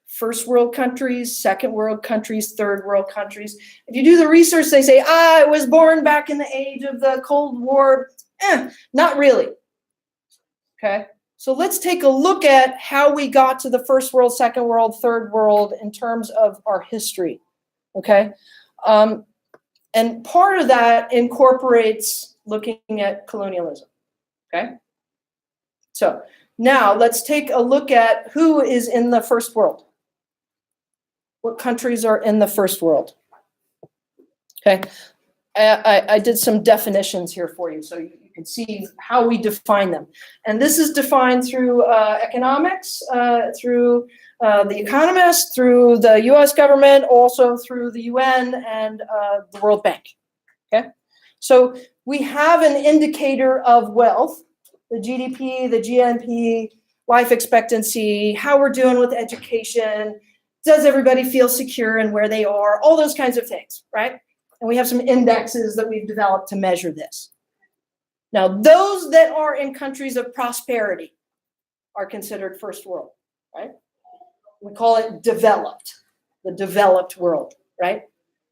first world countries, second world countries, third world countries. If you do the research, they say, I was born back in the age of the Cold War. Not really. Okay. So let's take a look at how we got to the first world, second world, third world in terms of our history. Okay. And part of that incorporates looking at colonialism. Okay. So now let's take a look at who is in the first world. What countries are in the first world? Okay, I did some definitions here for you so you can see how we define them. And this is defined through economics, through the Economist, through the US government, also through the UN and the World Bank. Okay, so we have an indicator of wealth, the GDP, the GNP, life expectancy, how we're doing with education, does everybody feel secure in where they are, all those kinds of things, right? And we have some indexes that we've developed to measure this. Now, those that are in countries of prosperity are considered first world, right? We call it developed, the developed world, right?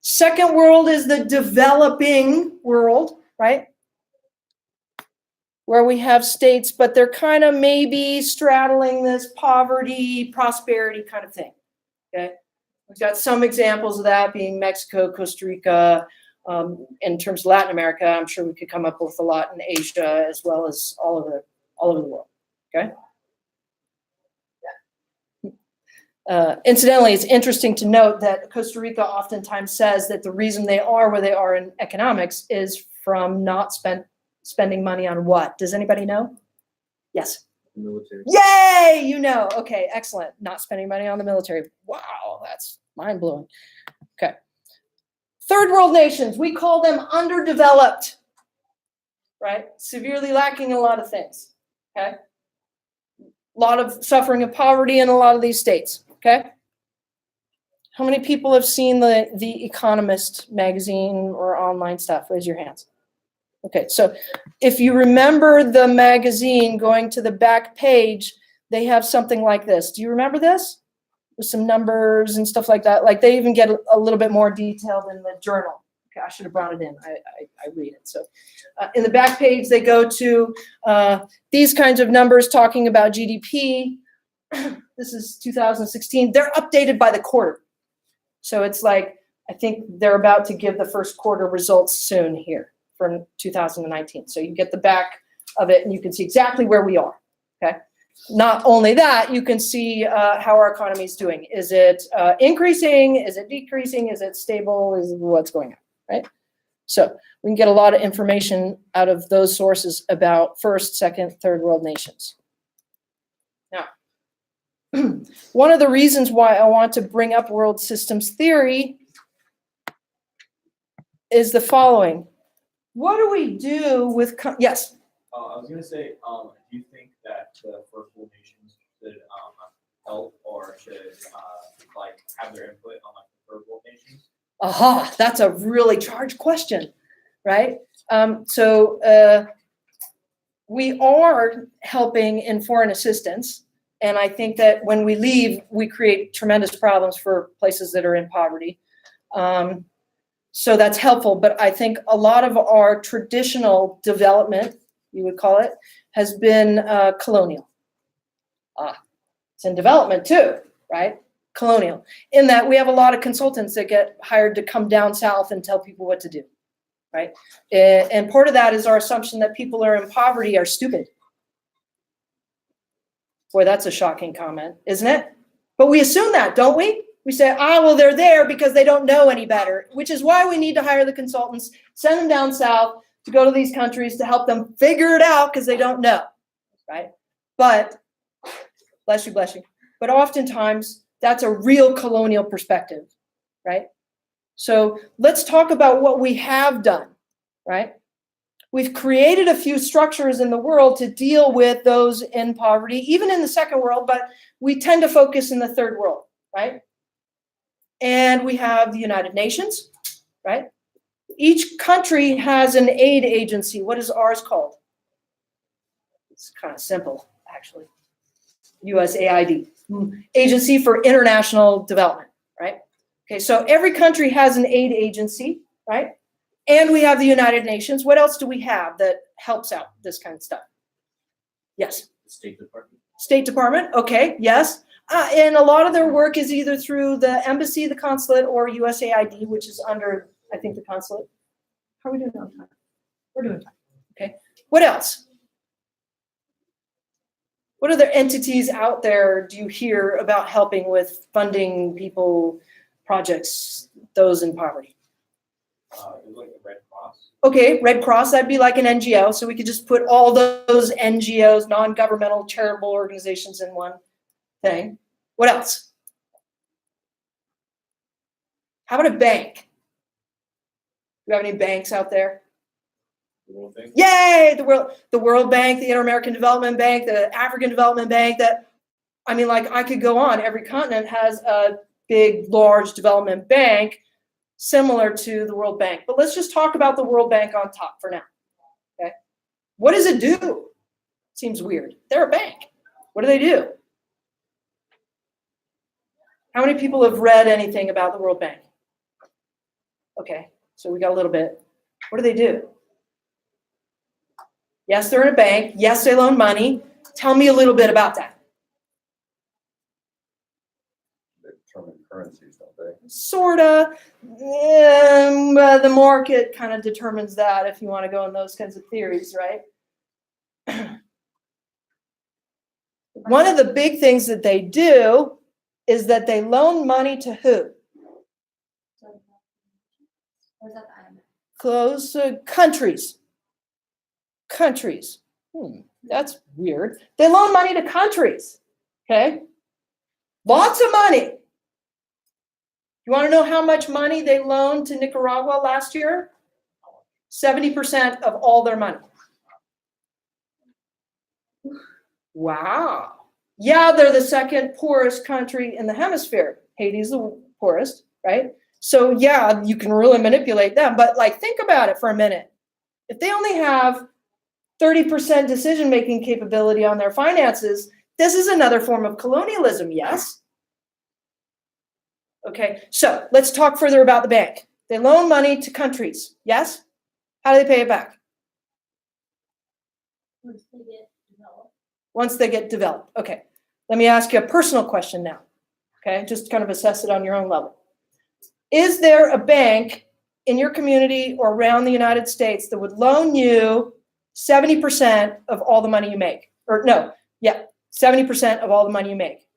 Second world is the developing world, right? Where we have states, but they're kind of maybe straddling this poverty, prosperity kind of thing. Okay, we've got some examples of that being Mexico, Costa Rica. In terms of Latin America, I'm sure we could come up with a lot in Asia as well as all over the world. Okay. Yeah. Incidentally, it's interesting to note that Costa Rica oftentimes says that the reason they are where they are in economics is from not spending money on what? Does anybody know? Yes. Military. Yay! You know. Okay, excellent. Not spending money on the military. Wow, that's mind-blowing. Okay. Third world nations, we call them underdeveloped, right? Severely lacking in a lot of things, okay? A lot of suffering and poverty in a lot of these states, okay? How many people have seen the Economist magazine or online stuff? Raise your hands. Okay, so if you remember the magazine, going to the back page, they have something like this. Do you remember this? With some numbers and stuff like that. Like they even get a little bit more detailed in the journal. Okay, I should have brought it in. I read it. So in the back page, they go to these kinds of numbers talking about GDP. This is 2016. They're updated by the quarter. So it's like, I think they're about to give the first quarter results soon here from 2019. So you get the back of it and you can see exactly where we are, okay? Not only that, you can see how our economy is doing. Is it increasing? Is it decreasing? Is it stable? Is what's going on, right? So we can get a lot of information out of those sources about first, second, third world nations. Now, one of the reasons why I want to bring up world systems theory is the following. What do we do with, yes? I was gonna say, do you think that the first world nations should help or should like have their input on like the third world nations? Aha, that's a really charged question, right? We are helping in foreign assistance, and I think that when we leave, we create tremendous problems for places that are in poverty. So that's helpful, but I think a lot of our traditional development, you would call it, has been colonial. It's in development too, right? Colonial. In that we have a lot of consultants that get hired to come down south and tell people what to do, right? And part of that is our assumption that people who are in poverty are stupid. Boy, that's a shocking comment, isn't it? But we assume that, don't we? We say, well, they're there because they don't know any better, which is why we need to hire the consultants, send them down south to go to these countries to help them figure it out because they don't know, right? But, bless you, but oftentimes that's a real colonial perspective, right? So let's talk about what we have done, right? We've created a few structures in the world to deal with those in poverty, even in the second world, but we tend to focus in the third world, right? And we have the United Nations, right? Each country has an aid agency. What is ours called? It's kind of simple, actually. USAID, Agency for International Development, right? Okay, so every country has an aid agency, right? And we have the United Nations. What else do we have that helps out this kind of stuff? Yes? The State Department. State Department, okay, yes. And a lot of their work is either through the embassy, the consulate, or USAID, which is under, I think, the consulate. How are we doing on time? We're doing time, okay. What else? What other entities out there do you hear about helping with funding people, projects, those in poverty? Like the Red Cross. Okay, Red Cross, that'd be like an NGO. So we could just put all those NGOs, non-governmental charitable organizations in one thing. What else? How about a bank? Do you have any banks out there? The World Bank. Yay! The World Bank, the Inter-American Development Bank, the African Development Bank. I could go on. Every continent has a big, large development bank similar to the World Bank. But let's just talk about the World Bank on top for now. Okay? What does it do? Seems weird. They're a bank. What do they do? How many people have read anything about the World Bank? Okay, so we got a little bit. What do they do? Yes, they're in a bank. Yes, they loan money. Tell me a little bit about that. They determine currencies, don't they? Sorta. The market kind of determines that if you want to go in those kinds of theories, right? One of the big things that they do is that they loan money to who? Or is that the IMF? Close countries. Countries. That's weird. They loan money to countries. Okay? Lots of money. You want to know how much money they loaned to Nicaragua last year? 70% of all their money. Wow. Yeah, they're the second poorest country in the hemisphere. Haiti's the poorest, right? So yeah, you can really manipulate them. But think about it for a minute. If they only have 30% decision-making capability on their finances, this is another form of colonialism, yes? Okay, so let's talk further about the bank. They loan money to countries, yes? How do they pay it back? Once they get developed. Once they get developed. Okay, let me ask you a personal question now. Okay, just kind of assess it on your own level. Is there a bank in your community or around the United States that would loan you 70% of all the money you make? Or no, yeah, 70% of all the money you make.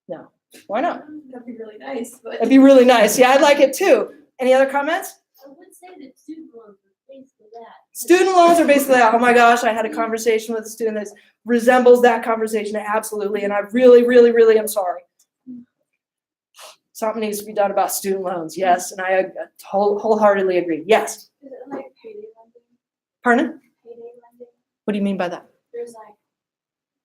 No, why not? That'd be really nice, but. That'd be really nice. Yeah, I'd like it too. Any other comments? I would say that student loans are basically that. Student loans are basically that. Oh my gosh, I had a conversation with a student that resembles that conversation absolutely, and I really, really, really am sorry. Something needs to be done about student loans, yes, and I wholeheartedly agree. Yes. Is it like payday lending? Pardon? Payday lending? What do you mean by that? There's like,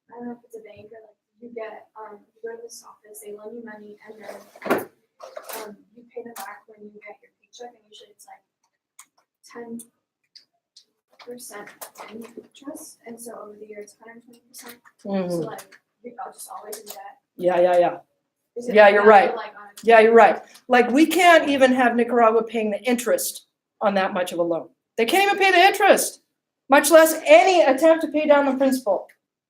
I don't know if it's a bank or like you get, you go to this office, they loan you money and then, you pay them back when you get your paycheck and usually it's like 10% interest. And so over the year it's 120%. So Mhm. like, I'll just always do that. Yeah. Is it Yeah, like you're that or, right. like, on a- Yeah, you're right. Like, we can't even have Nicaragua paying the interest on that much of a loan. They can't even pay the interest, much less any attempt to pay down the principal,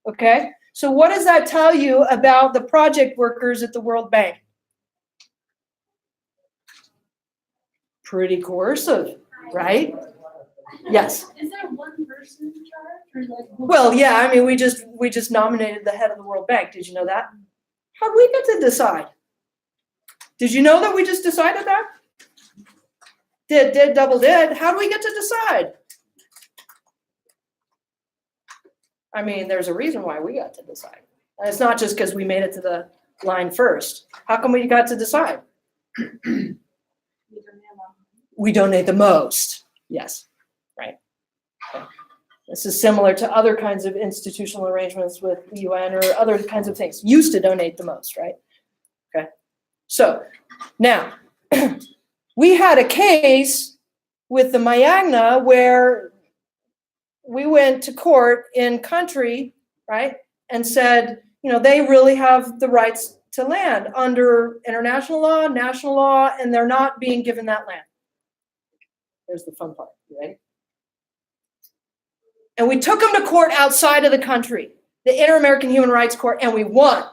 okay? So what does that tell you about the project workers at the World Bank? Pretty coercive, right? Yes. Is there one person in charge or like? Well, yeah, I mean, we just nominated the head of the World Bank. Did you know that? How did we get to decide? Did you know that we just decided that? Did, double did. How do we get to decide? I mean, there's a reason why we got to decide. And it's not just because we made it to the line first. How come we got to decide? We donate the most. Yes, right. Okay. This is similar to other kinds of institutional arrangements with the UN or other kinds of things. Used to donate the most, right? Okay. So now, we had a case with the Mayagna where we went to court in country, right, and said, you know, they really have the rights to land under international law, national law, and they're not being given that land. There's the fun part. You ready? And we took them to court outside of the country, the Inter-American Human Rights Court, and we won.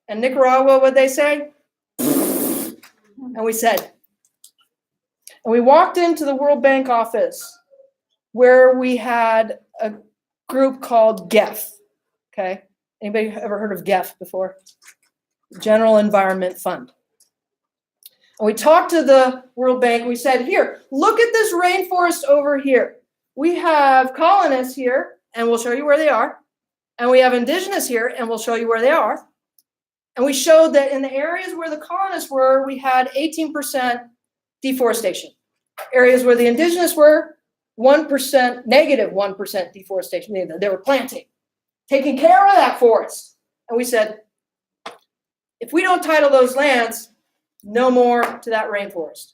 And Nicaragua, what'd they say? And we said, and we walked into the World Bank office where we had a group called GEF, okay? Anybody ever heard of GEF before? General Environment Fund. And we talked to the World Bank, we said, here, look at this rainforest over here. We have colonists here, and we'll show you where they are. And we have indigenous here, and we'll show you where they are. And we showed that in the areas where the colonists were, we had 18% deforestation. Areas where the indigenous were, 1%, negative 1% deforestation. They were planting, taking care of that forest. And we said, if we don't title those lands, no more to that rainforest.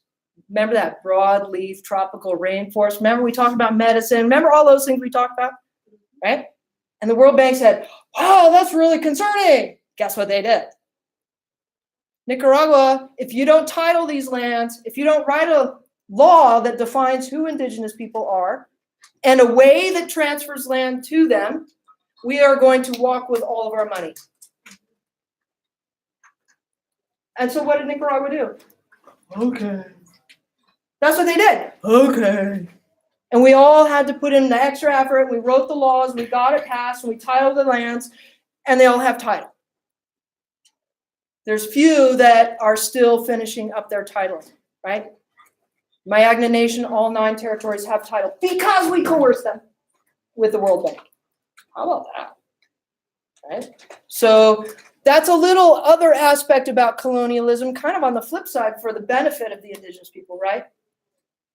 Remember that broadleaf tropical rainforest? Remember we talked about medicine? Remember all those things we talked about? Right? And the World Bank said, wow, that's really concerning. Guess what they did? Nicaragua, if you don't title these lands, if you don't write a law that defines who indigenous people are, and a way that transfers land to them, we are going to walk with all of our money. And so what did Nicaragua do? Okay. That's what they did. Okay. And we all had to put in the extra effort. We wrote the laws, we got it passed, and we titled the lands, and they all have title. There's few that are still finishing up their titling, right? Mayagna Nation, all 9 territories have title because we coerced them with the World Bank. How about that? Right? So that's a little other aspect about colonialism, kind of on the flip side for the benefit of the indigenous people, right?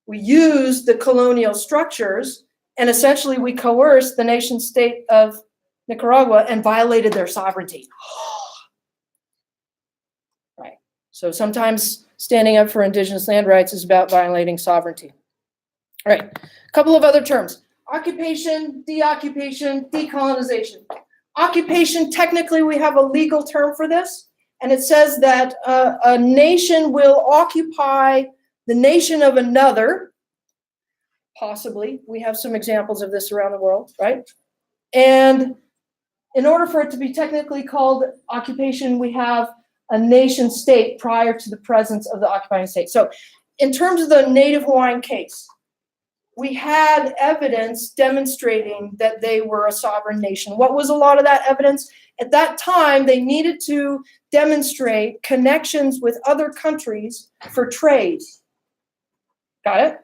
We used the colonial structures and essentially we coerced the nation state of Nicaragua and violated their sovereignty. Right. So sometimes standing up for indigenous land rights is about violating sovereignty. All right. A couple of other terms. Occupation, deoccupation, decolonization. Occupation, technically we have a legal term for this, and it says that a nation will occupy the nation of another, possibly. We have some examples of this around the world, right? And in order for it to be technically called occupation, we have a nation state prior to the presence of the occupying state. So in terms of the Native Hawaiian case, we had evidence demonstrating that they were a sovereign nation. What was a lot of that evidence? At that time, they needed to demonstrate connections with other countries for trade. Got it?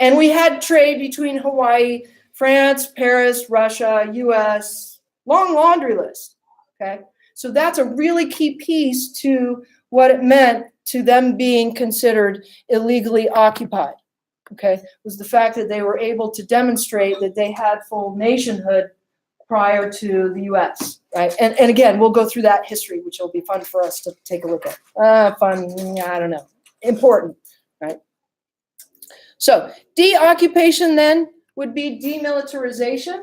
And we had trade between Hawaii, France, Paris, Russia, US, long laundry list. Okay? So that's a really key piece to what it meant to them being considered illegally occupied. Okay, was the fact that they were able to demonstrate that they had full nationhood prior to the U.S., right? And again, we'll go through that history, which will be fun for us to take a look at. Fun, I don't know. Important, right? So deoccupation then would be demilitarization,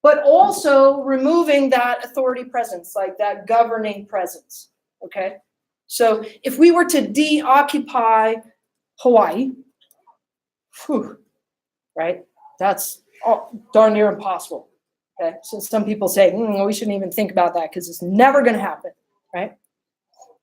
but also removing that authority presence, like that governing presence, okay? So if we were to deoccupy Hawaii, whew, right? That's darn near impossible. Okay, so some people say we shouldn't even think about that because it's never going to happen, right?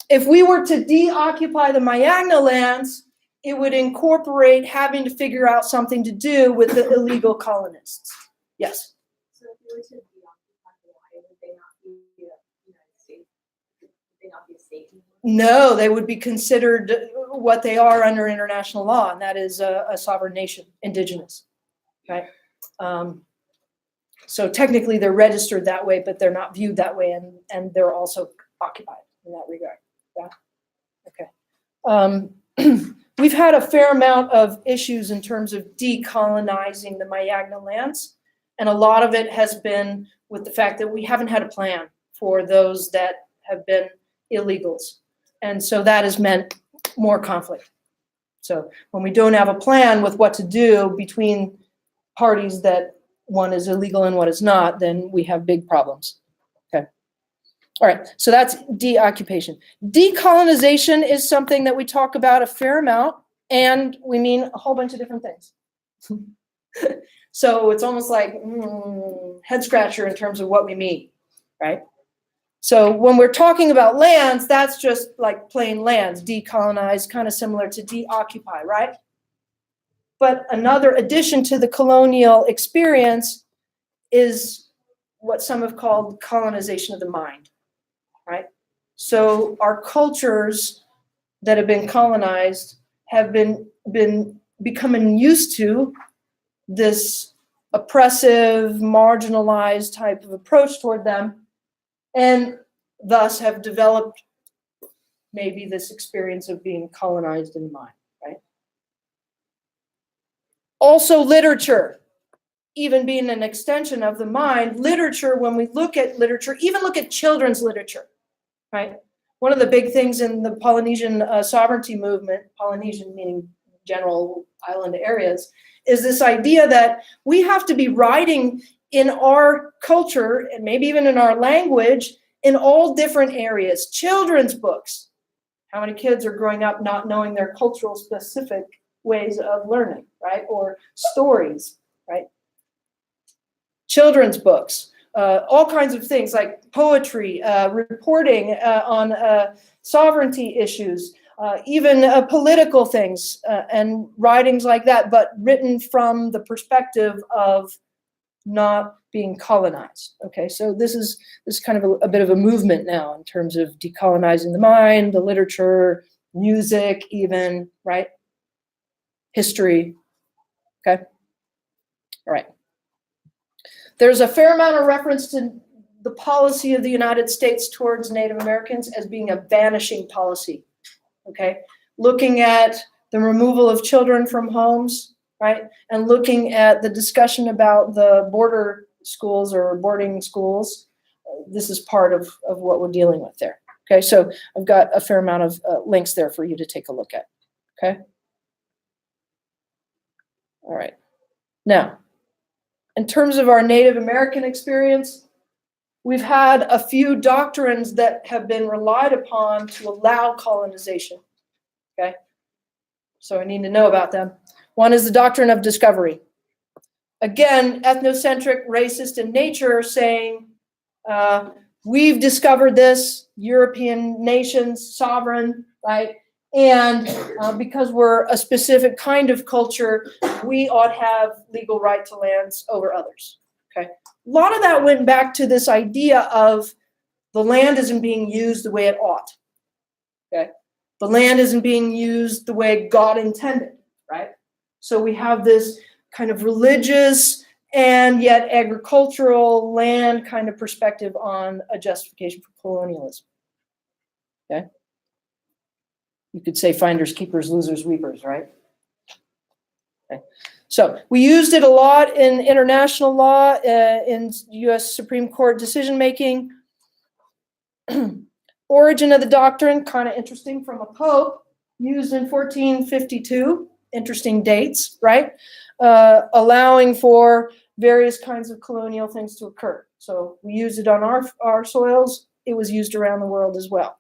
If we were to deoccupy the Mayagna lands, it would incorporate having to figure out something to do with the illegal colonists. Yes. So if you were to deoccupy Hawaii, would they not be the United States? Would they not be a state anymore? No, they would be considered what they are under international law, and that is a sovereign nation, indigenous, right? So technically they're registered that way, but they're not viewed that way, and they're also occupied in that regard. Yeah. Okay. We've had a fair amount of issues in terms of decolonizing the Mayagna lands, and a lot of it has been with the fact that we haven't had a plan for those that have been illegals. And so that has meant more conflict. So when we don't have a plan with what to do between parties that one is illegal and one is not, then we have big problems. Okay. All right, so that's deoccupation. Decolonization is something that we talk about a fair amount, and we mean a whole bunch of different things. So it's almost like head scratcher in terms of what we mean, right? So when we're talking about lands, that's just like plain lands, decolonized, kind of similar to deoccupy, right? But another addition to the colonial experience is what some have called colonization of the mind, right? So our cultures that have been colonized have been becoming used to this oppressive, marginalized type of approach toward them, and thus have developed maybe this experience of being colonized in the mind, right? Also literature, even being an extension of the mind, literature, when we look at literature, even look at children's literature, right? One of the big things in the Polynesian sovereignty movement, Polynesian meaning general island areas, is this idea that we have to be writing in our culture, and maybe even in our language, in all different areas. Children's books. How many kids are growing up not knowing their cultural specific ways of learning, right? Or stories, right? Children's books. All kinds of things like poetry, reporting on sovereignty issues, even political things and writings like that, but written from the perspective of not being colonized. Okay, so this is kind of a bit of a movement now in terms of decolonizing the mind, the literature, music, even, right? History. Okay, all right. There's a fair amount of reference to the policy of the United States towards Native Americans as being a vanishing policy. Okay, looking at the removal of children from homes, right? And looking at the discussion about the border schools or boarding schools, this is part of what we're dealing with there. Okay, so I've got a fair amount of links there for you to take a look at. Okay. All right. Now, in terms of our Native American experience, we've had a few doctrines that have been relied upon to allow colonization. Okay, so I need to know about them. One is the Doctrine of Discovery. Again, ethnocentric, racist in nature, saying we've discovered this, European nations, sovereign, right? And because we're a specific kind of culture, we ought to have legal right to lands over others. Okay. A lot of that went back to this idea of the land isn't being used the way it ought. Okay. The land isn't being used the way God intended, right? So we have this kind of religious and yet agricultural land kind of perspective on a justification for colonialism. Okay. You could say finders, keepers, losers, weepers, right? Okay. So we used it a lot in international law, in U.S. Supreme Court decision making. Origin of the doctrine, kind of interesting, from a pope, used in 1452. Interesting dates, right? Allowing for various kinds of colonial things to occur. So we use it on our soils. It was used around the world as well.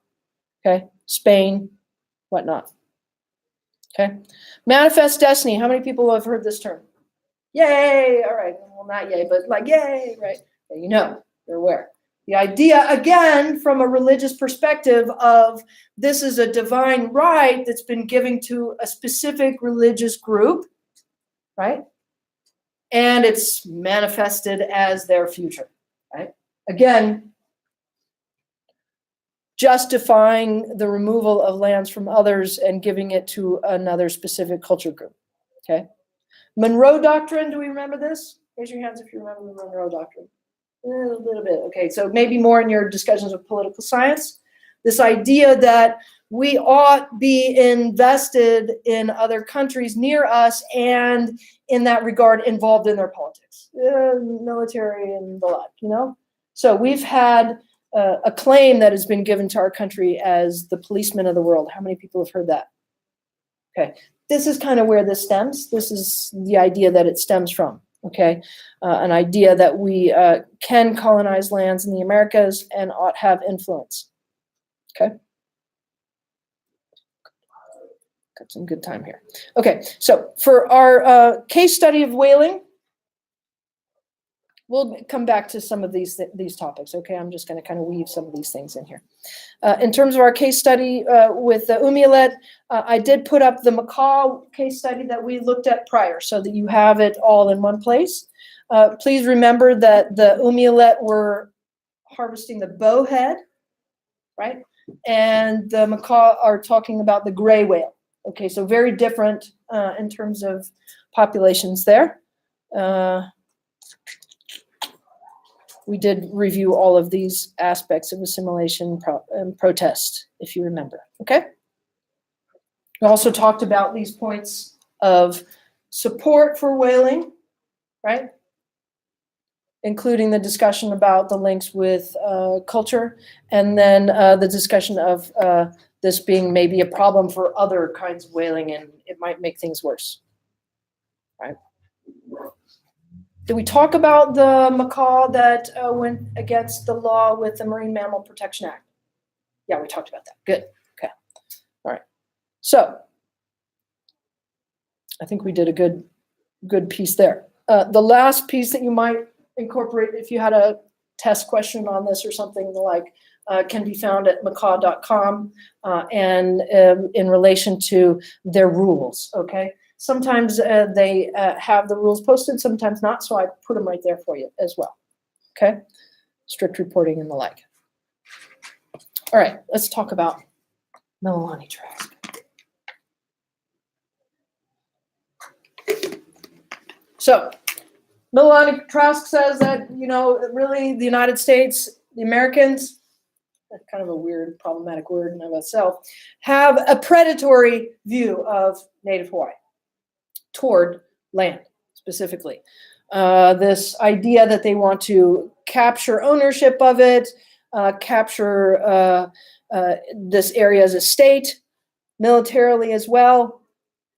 Okay, Spain, whatnot. Okay, manifest destiny. How many people have heard this term? Yay! All right, well, not yay, but like yay, right? Okay, you know, you're aware. The idea, again, from a religious perspective of this is a divine right that's been given to a specific religious group, right? And it's manifested as their future, right? Again, justifying the removal of lands from others and giving it to another specific culture group, okay? Monroe Doctrine, do we remember this? Raise your hands if you remember the Monroe Doctrine. A little bit, okay, so maybe more in your discussions of political science. This idea that we ought be invested in other countries near us and in that regard involved in their politics, military and the like, you know? So we've had a claim that has been given to our country as the policeman of the world. How many people have heard that? Okay, this is kind of where this stems. This is the idea that it stems from. Okay, an idea that we can colonize lands in the Americas and ought to have influence. Okay. Got some good time here. Okay, so for our case study of whaling, we'll come back to some of these topics. Okay, I'm just going to kind of weave some of these things in here. In terms of our case study with the Umilet, I did put up the macaw case study that we looked at prior so that you have it all in one place. Please remember that the Umilet were harvesting the bowhead, right? And the macaw are talking about the gray whale. Okay, so very different in terms of populations there. We did review all of these aspects of assimilation and protest, if you remember, okay? We also talked about these points of support for whaling, right? Including the discussion about the links with culture, and then the discussion of this being maybe a problem for other kinds of whaling, and it might make things worse, right? Did we talk about the macaw that went against the law with the Marine Mammal Protection Act? Yeah, we talked about that. Good. Okay. All right. So I think we did a good piece there. The last piece that you might incorporate, if you had a test question on this or something the like, can be found at macaw.com and in relation to their rules. Okay. Sometimes they have the rules posted, sometimes not, so I put them right there for you as well, okay? Strict reporting and the like. All right, let's talk about Mililani Trask. So, Mililani Trask says that, you know, really the United States, the Americans, that's kind of a weird, problematic word in and of itself, have a predatory view of Native Hawaii toward land, specifically. This idea that they want to capture ownership of it, capture this area as a state, militarily as well.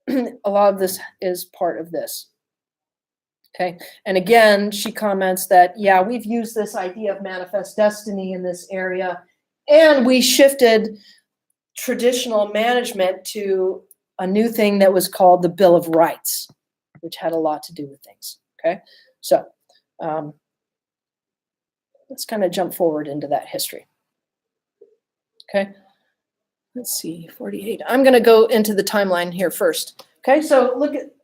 A lot of this is part of this. Okay, and again, she comments that, yeah, we've used this idea of manifest destiny in this area, and we shifted traditional management to a new thing that was called the Bill of Rights, which had a lot to do with things, okay? So let's kind of jump forward into that history, okay? let's see, 48. I'm going to go into the timeline here first. Okay, so look at,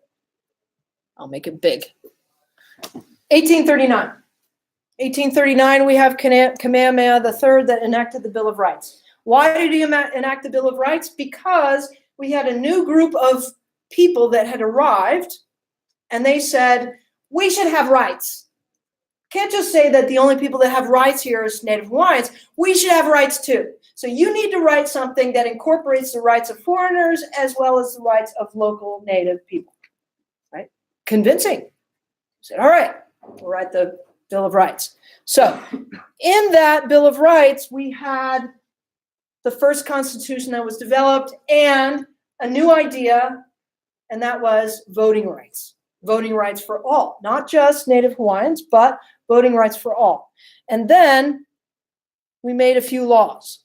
I'll make it big. 1839. 1839, we have Kamehameha III that enacted the Bill of Rights. Why did he enact the Bill of Rights? Because we had a new group of people that had arrived, and they said, we should have rights. Can't just say that the only people that have rights here is Native Hawaiians. We should have rights too. So you need to write something that incorporates the rights of foreigners as well as the rights of local Native people, right? Convincing. Said, all right, we'll write the Bill of Rights. So in that Bill of Rights, we had the first constitution that was developed and a new idea, and that was voting rights. Voting rights for all, not just Native Hawaiians, but voting rights for all. And then we made a few laws.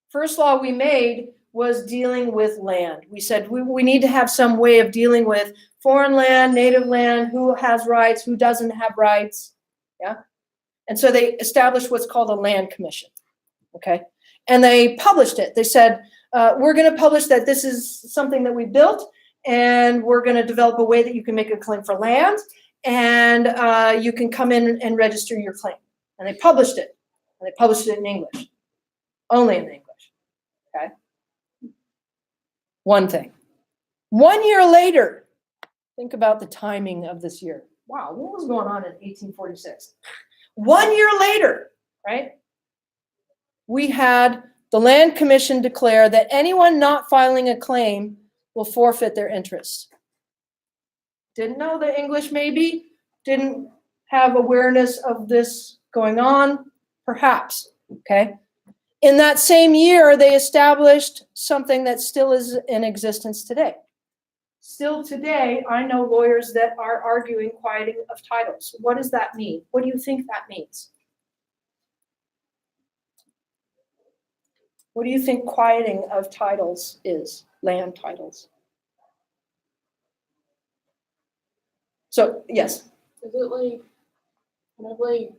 First law we made was dealing with land. We said we need to have some way of dealing with foreign land, native land, who has rights, who doesn't have rights. Yeah. And so they established what's called a land commission. Okay. And they published it. They said, we're going to publish that this is something that we built, and we're going to develop a way that you can make a claim for land, and you can come in and register your claim. And they published it. And they published it in English. Only in English. Okay? One thing. 1 year later, think about the timing of this year. Wow, what was going on in 1846? 1 year later, right? We had the Land Commission declare that anyone not filing a claim will forfeit their interests. Didn't know the English, maybe? Didn't have awareness of this going on? Perhaps, okay? In that same year, they established something that still is in existence today. Still today, I know lawyers that are arguing quieting of titles. What does that mean? What do you think that means? What do you think quieting of titles is? Land titles. So, yes. Is it like kind of like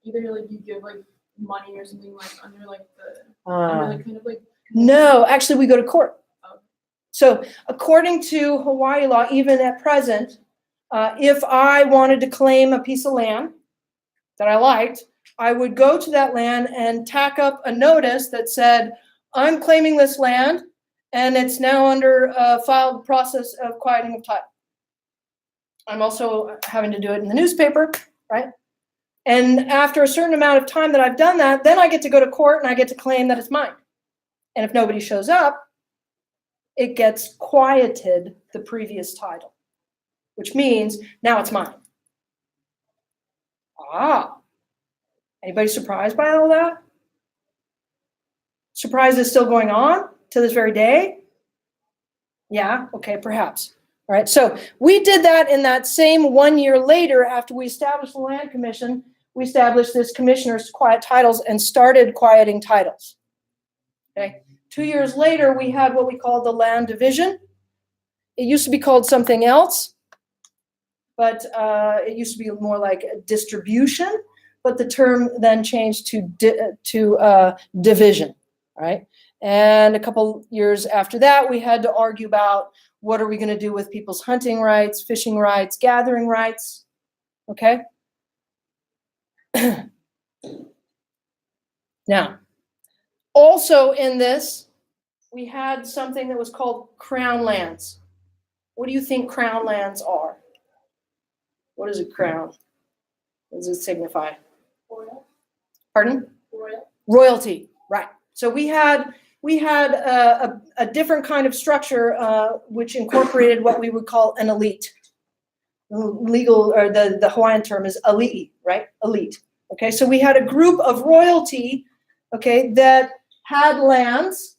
either like you give like money or something like under like the under like kind of like No, actually we go to court. So according to Hawaii law, even at present, if I wanted to claim a piece of land that I liked, I would go to that land and tack up a notice that said, I'm claiming this land, and it's now under a filed process of quieting of title. I'm also having to do it in the newspaper, right? And after a certain amount of time that I've done that, then I get to go to court and I get to claim that it's mine. And if nobody shows up, it gets quieted the previous title, which means now it's mine. Ah, anybody surprised by all that? Surprise is still going on to this very day? Yeah, okay, perhaps. All right, so we did that in that same 1 year later after we established the Land Commission. We established this commissioners to quiet titles and started quieting titles. Okay. 2 years later, we had what we called the land division. It used to be called something else, but it used to be more like a distribution, but the term then changed to division, right? And a couple years after that, we had to argue about what are we going to do with people's hunting rights, fishing rights, gathering rights, okay? Now, also in this, we had something that was called crown lands. What do you think crown lands are? What is a crown? What does it signify? Royal. Pardon? Royal. Royalty, right. So we had a different kind of structure which incorporated what we would call an elite. Legal, or the Hawaiian term is ali'i, right? Elite. Okay, so we had a group of royalty, okay, that had lands,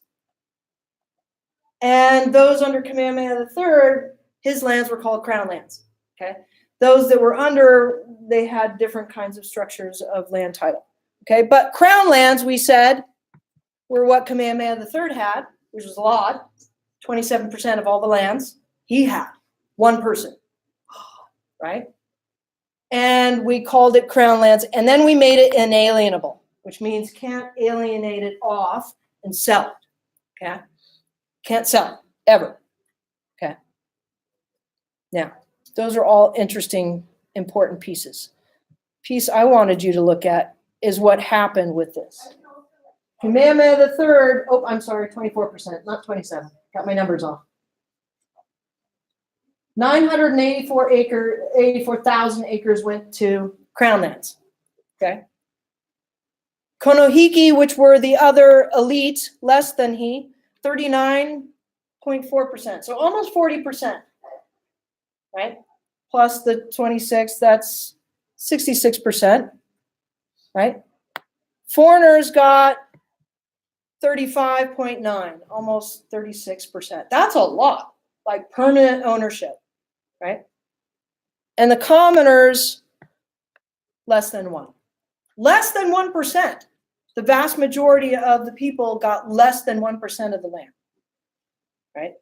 and those under Kamehameha III, his lands were called crown lands, okay? Those that were under, they had different kinds of structures of land title, okay? But crown lands, we said, were what Kamehameha III had, which was a lot, 27% of all the lands he had, one person, right? And we called it crown lands, and then we made it inalienable, which means can't alienate it off and sell it, Okay? Can't sell, ever. Okay? Now, those are all interesting, important pieces. Piece I wanted you to look at is what happened with this. Kamehameha III, oh, I'm sorry, 24%, not 27. Got my numbers off. 84,000 acres went to Crown lands. Okay. Konohiki, which were the other elite, less than he, 39.4%. So almost 40%. Right? Plus the 26, that's 66%. Right? Foreigners got 35.9, almost 36%. That's a lot, like permanent ownership, right? And the commoners, less than 1. Less than 1%. The vast majority of the people got less than 1% of the land, right?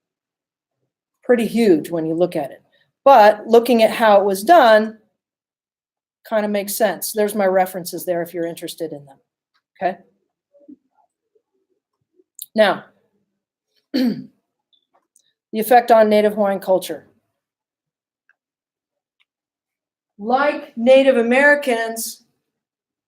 Pretty huge when you look at it. But looking at how it was done kind of makes sense. There's my references there if you're interested in them, okay? Now, the effect on Native Hawaiian culture. Like Native Americans,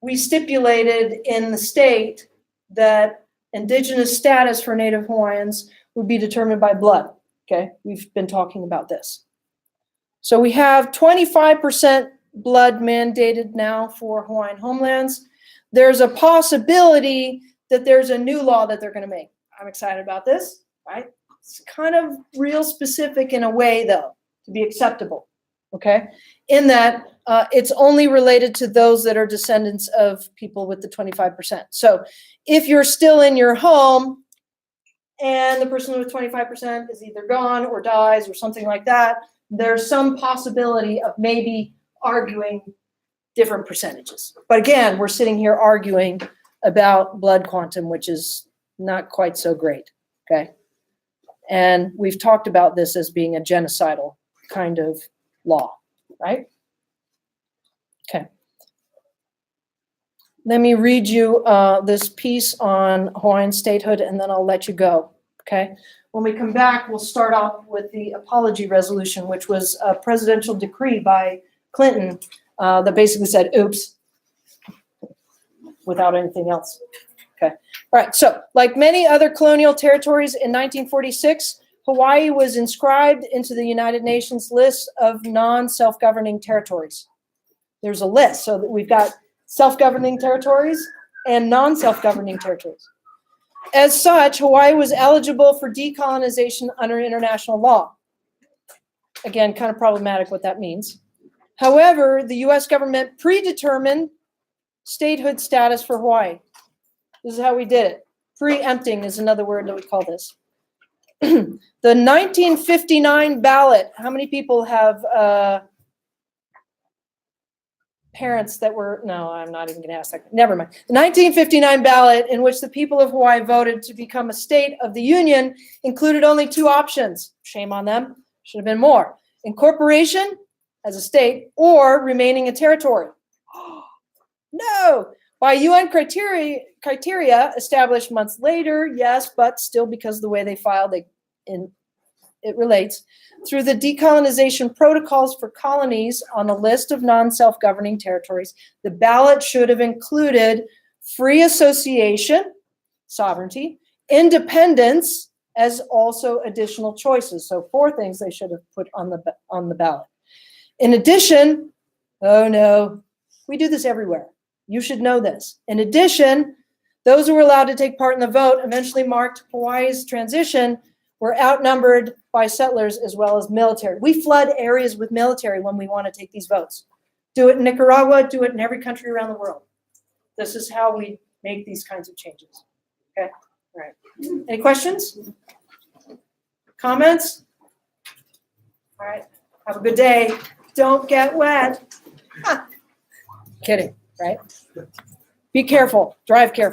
we stipulated in the state that indigenous status for Native Hawaiians would be determined by blood. Okay, we've been talking about this. So we have 25% blood mandated now for Hawaiian homelands. There's a possibility that there's a new law that they're going to make. I'm excited about this, right? It's kind of real specific in a way, though, to be acceptable, okay? In that it's only related to those that are descendants of people with the 25%. So if you're still in your home and the person with 25% is either gone or dies or something like that, there's some possibility of maybe arguing different percentages. But again, we're sitting here arguing about blood quantum, which is not quite so great, okay? And we've talked about this as being a genocidal kind of law, right? Okay. Let me read you this piece on Hawaiian statehood, and then I'll let you go, okay? When we come back, we'll start off with the apology resolution, which was a presidential decree by Clinton that basically said, oops, without anything else. Okay. All right. So like many other colonial territories in 1946, Hawaii was inscribed into the United Nations list of non-self-governing territories. There's a list. So that we've got self-governing territories and non-self-governing territories. As such, Hawaii was eligible for decolonization under international law. Again, kind of problematic what that means. However, the U.S. government predetermined statehood status for Hawaii. This is how we did it. Preempting is another word that we call this. The 1959 ballot, how many people have parents that were, no, I'm not even going to ask that. Never mind. The 1959 ballot in which the people of Hawaii voted to become a state of the Union included only 2 options. Shame on them. Should have been more. Incorporation as a state or remaining a territory. No. By UN criteria established months later, yes, but still because of the way they filed, it relates, through the decolonization protocols for colonies on the list of non-self-governing territories, the ballot should have included free association, sovereignty, independence, as also additional choices. So 4 things they should have put on the ballot. In addition, oh no, we do this everywhere. You should know this. In addition, those who were allowed to take part in the vote eventually marked Hawaii's transition were outnumbered by settlers as well as military. We flood areas with military when we want to take these votes. Do it in Nicaragua, do it in every country around the world. This is how we make these kinds of changes. Okay, all right. Any questions? Comments? All right, have a good day. Don't get wet. Kidding, right? Be careful, drive careful.